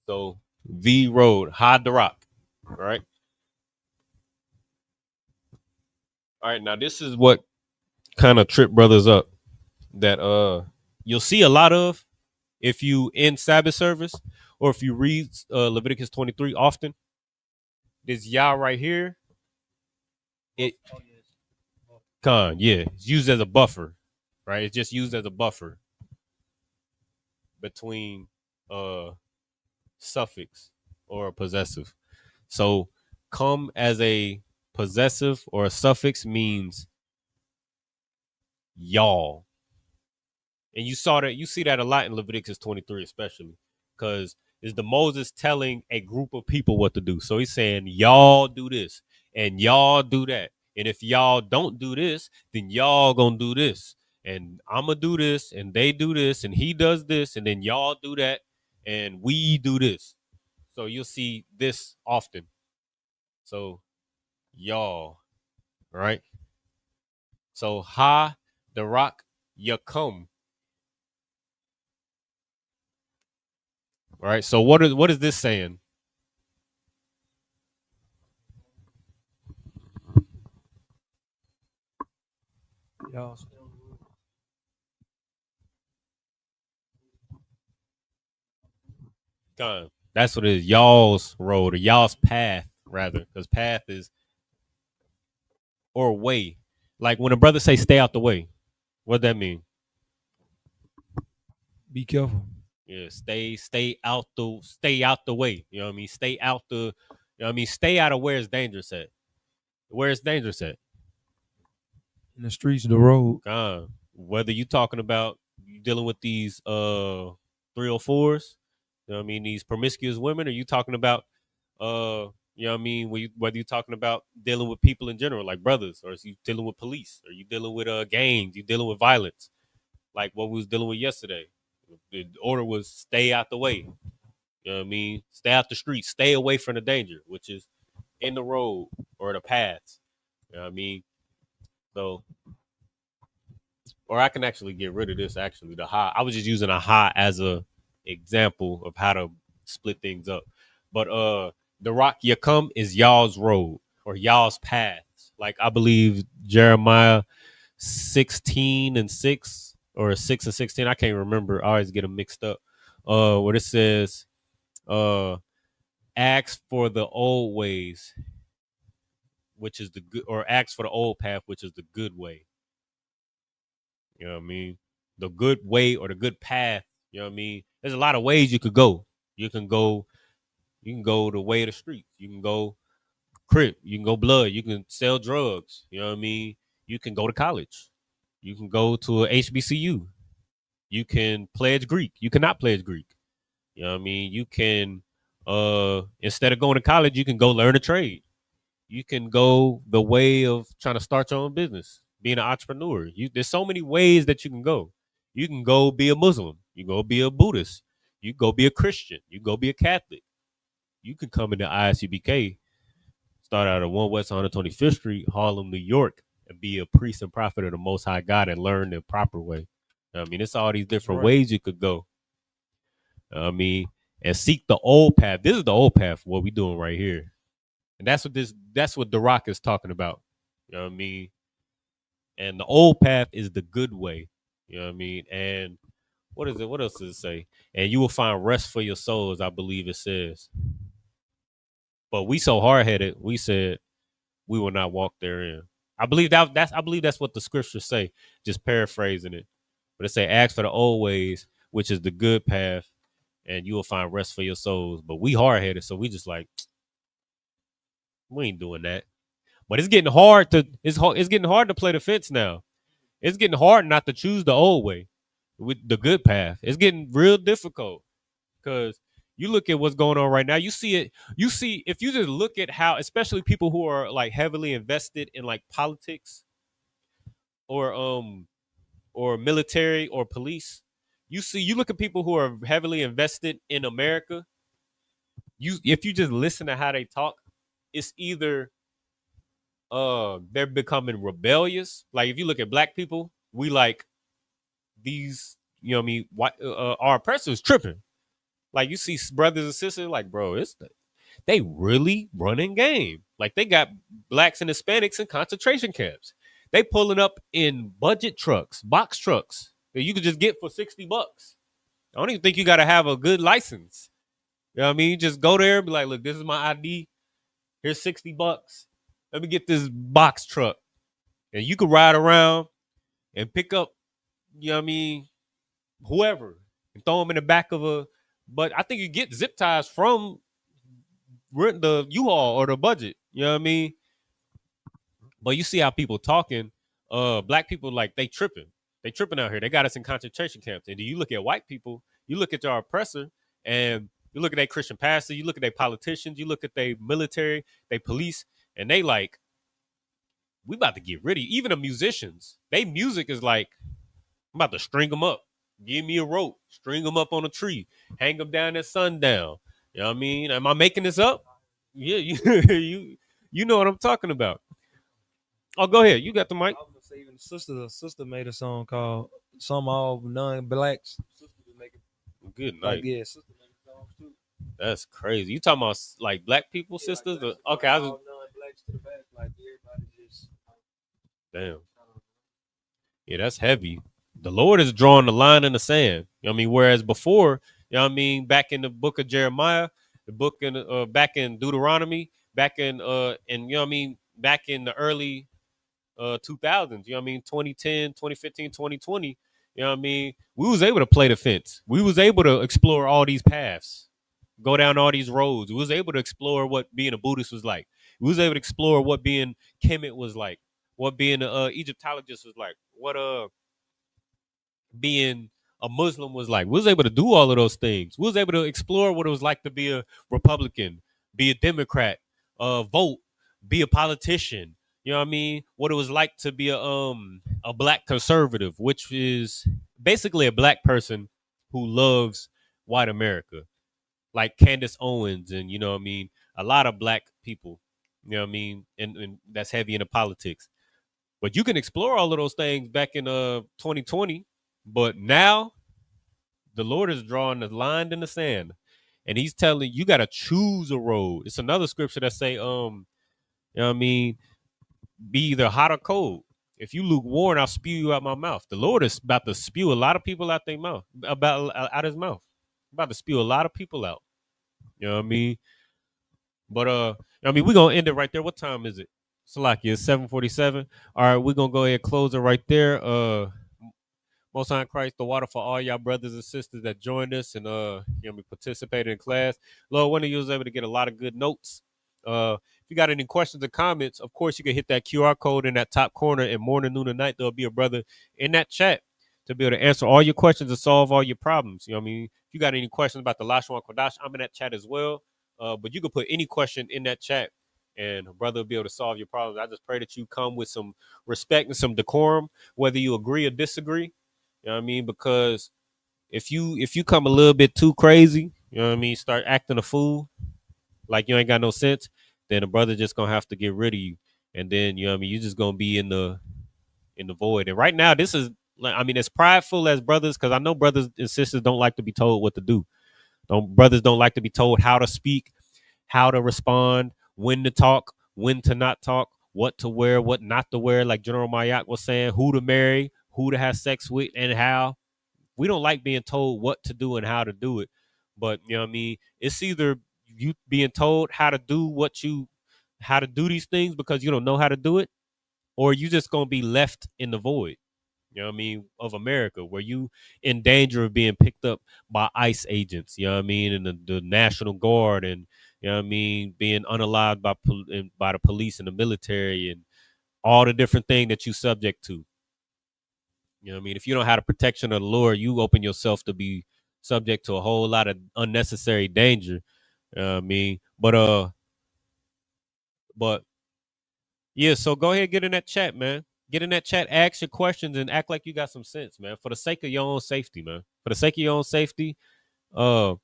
B: So the road, Ha Darak. All right. All right. Now this is what kind of trip brothers up that you'll see a lot of if you in Sabbath service or if you read Leviticus 23 often. This Yah right here, it's used as a buffer, right? It's just used as a buffer between suffix or a possessive. So come as a possessive or a suffix means y'all. And you see that a lot in Leviticus 23, especially because it's the Moses telling a group of people what to do. So he's saying, y'all do this and y'all do that. And if y'all don't do this, then y'all gonna do this. And I'm gonna do this, and they do this, and he does this, and then y'all do that, and we do this. So you'll see this often. So y'all, right? So ha, the rock, yakum. All right. So what is this saying? God, that's what it is. Y'all's road or y'all's path, rather, because path is or way. Like when a brother say stay out the way, what that mean?
C: Be careful.
B: Yeah, stay out the way. You know what I mean? Stay out the, you know what I mean? Stay out of where it's dangerous at. Where it's dangerous at.
C: In the streets of the road.
B: God, whether you talking about you dealing with these 304s, you know what I mean, these promiscuous women, or you talking about you know what I mean, whether you're talking about dealing with people in general, like brothers, or is you dealing with police, or you dealing with gangs, you dealing with violence, like what we was dealing with yesterday. The order was stay out the way. You know what I mean? Stay out the street, stay away from the danger, which is in the road or the paths. You know what I mean? So, or I can actually get rid of this. Actually, the ha. I was just using a ha as a example of how to split things up. But the rock Yakum is y'all's road or y'all's paths. Like I believe Jeremiah 16:6 or 6:16. I can't remember. I always get them mixed up. What it says, ask for the old ways, which is the good, or ask for the old path, which is the good way. You know what I mean? The good way or the good path. You know what I mean? There's a lot of ways you could go. You can go You can go the way of the streets. You can go Crip. You can go blood. You can sell drugs. You know what I mean? You can go to college. You can go to a HBCU. You can pledge Greek. You cannot pledge Greek. You know what I mean? You can instead of going to college, you can go learn a trade. You can go the way of trying to start your own business, being an entrepreneur. There's so many ways that you can go. You can go be a Muslim. You can go be a Buddhist. You can go be a Christian. You can go be a Catholic. You can come into ISUPK, start out at 1 West 125th Street, Harlem, New York, and be a priest and prophet of the Most High God and learn the proper way. I mean, it's all these different ways you could go. I mean, and seek the old path. This is the old path, what we doing right here. And that's what The Rock is talking about. You know what I mean? And the old path is the good way. You know what I mean? And what is it? What else does it say? And you will find rest for your souls, I believe it says. But we so hard-headed, we said we will not walk therein. I believe that's what the scriptures say, just paraphrasing it. But it say, ask for the old ways, which is the good path, and you will find rest for your souls. But we hard-headed, so we just like, we ain't doing that. But it's getting hard to it's getting hard to play the fence now. It's getting hard not to choose the old way with the good path. It's getting real difficult because you look at what's going on right now. You see it. You see if you just look at how, especially people who are like heavily invested in like politics or military or police. You look at people who are heavily invested in America. If you just listen to how they talk, it's either they're becoming rebellious. Like if you look at black people, we like these, you know what I mean, our oppressors tripping. Like you see brothers and sisters, like, bro, they really running game. Like they got blacks and Hispanics in concentration camps. They pulling up in budget trucks, box trucks that you could just get for $60. I don't even think you got to have a good license. You know what I mean? You just go there and be like, look, this is my ID. Here's $60. Let me get this box truck. And you could ride around and pick up, you know what I mean, whoever, and throw them in the back of a. But I think you get zip ties from the U-Haul or the budget. You know what I mean? But you see how people talking. Black people, like, they tripping. They tripping out here. They got us in concentration camps. And do you look at white people, you look at your oppressor, and you look at their Christian pastor, you look at their politicians, you look at their military, their police, and they like, we about to get rid of you. Even the musicians, they music is like, I'm about to string them up. Give me a rope, string them up on a tree, hang them down at sundown. You know what I mean? Am I making this up? Yeah, you know what I'm talking about. Oh, go ahead. You got the mic.
C: I was gonna say even the sister made a song called "Some All Non-Blacks." Sister was making
B: Good night.
C: like yeah, sister made songs too.
B: That's crazy. You talking about like black people,
C: Yeah,
B: sisters?
C: like,
B: Okay, I was
C: all non-blacks to the back, like everybody just.
B: damn. Yeah, that's heavy. The Lord is drawing the line in the sand. You know what I mean? Whereas before, you know what I mean, back in the book of Jeremiah, the book in back in Deuteronomy, back in and you know what I mean, back in the early 2000s, you know what I mean, 2010, 2015, 2020, you know what I mean, we was able to play the fence. We was able to explore all these paths, go down all these roads. We was able to explore what being a Buddhist was like. We was able to explore what being Kemet was like, what being an Egyptologist was like, what being a Muslim was like. We was able to do all of those things. We was able to explore what it was like to be a Republican, be a Democrat, vote, be a politician. You know what I mean? What it was like to be a black conservative, which is basically a black person who loves white America, like Candace Owens, and you know what I mean, a lot of black people. You know what I mean, and that's heavy into politics. But you can explore all of those things back in 2020. But now the Lord is drawing the line in the sand, and He's telling you got to choose a road. It's another scripture that say, you know what I mean, be either hot or cold. If you lukewarm, I'll spew you out my mouth. The Lord is about to spew a lot of people out their mouth, out His mouth. About to spew a lot of people out. You know what I mean? But I mean, we're gonna end it right there. What time is it? Salaki, it's 7:47. All right, we're gonna go ahead and close it right there. Most High in Christ, the water for all y'all brothers and sisters that joined us and participated in class. Lord, one of you was able to get a lot of good notes. If you got any questions or comments, of course you can hit that QR code in that top corner, and morning, noon, and night there'll be a brother in that chat to be able to answer all your questions and solve all your problems. You know what I mean? If you got any questions about the Lashawan Qadash, I'm in that chat as well. But you can put any question in that chat and a brother will be able to solve your problems. I just pray that you come with some respect and some decorum, whether you agree or disagree. You know what I mean? Because if you come a little bit too crazy, you know what I mean, start acting a fool, like you ain't got no sense, then the brother just gonna have to get rid of you. And then, you know what I mean, you just gonna be in the void. And right now, this is like, I mean, as prideful as brothers, because I know brothers and sisters don't like to be told what to do. Brothers don't like to be told how to speak, how to respond, when to talk, when to not talk, what to wear, what not to wear, like General Mayak was saying, who to marry, who to have sex with, and how. We don't like being told what to do and how to do it. But, you know what I mean? It's either you being told how to do these things because you don't know how to do it, or you just going to be left in the void, you know what I mean, of America, where you in danger of being picked up by ICE agents, you know what I mean, and the National Guard, and, you know what I mean, being unalived by the police and the military and all the different things that you subject to. You know what I mean? If you don't have the protection of the Lord, you open yourself to be subject to a whole lot of unnecessary danger. You know what I mean? But yeah, so go ahead, get in that chat, man. Get in that chat, ask your questions, and act like you got some sense, man. For the sake of your own safety, man. For the sake of your own safety, you know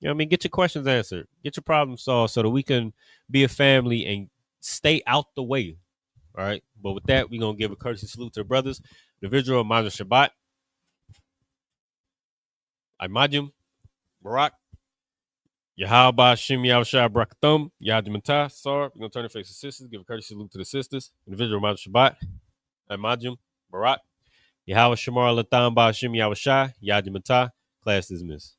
B: what I mean? Get your questions answered. Get your problems solved so that we can be a family and stay out the way. All right. But with that, we're gonna give a courtesy salute to the brothers. The visual Mazal Shabbat. Imajim, Barak, Yahaba Shim Yavshah Brakathum, Yadimantah, Sar. We're gonna turn the face to sisters, give a courtesy salute to the sisters. Individual Mazal Shabbat. Imajim, Barak, Yahweh Shamar Latham Ba Shim Yavshah, Yadimantah. Class dismissed.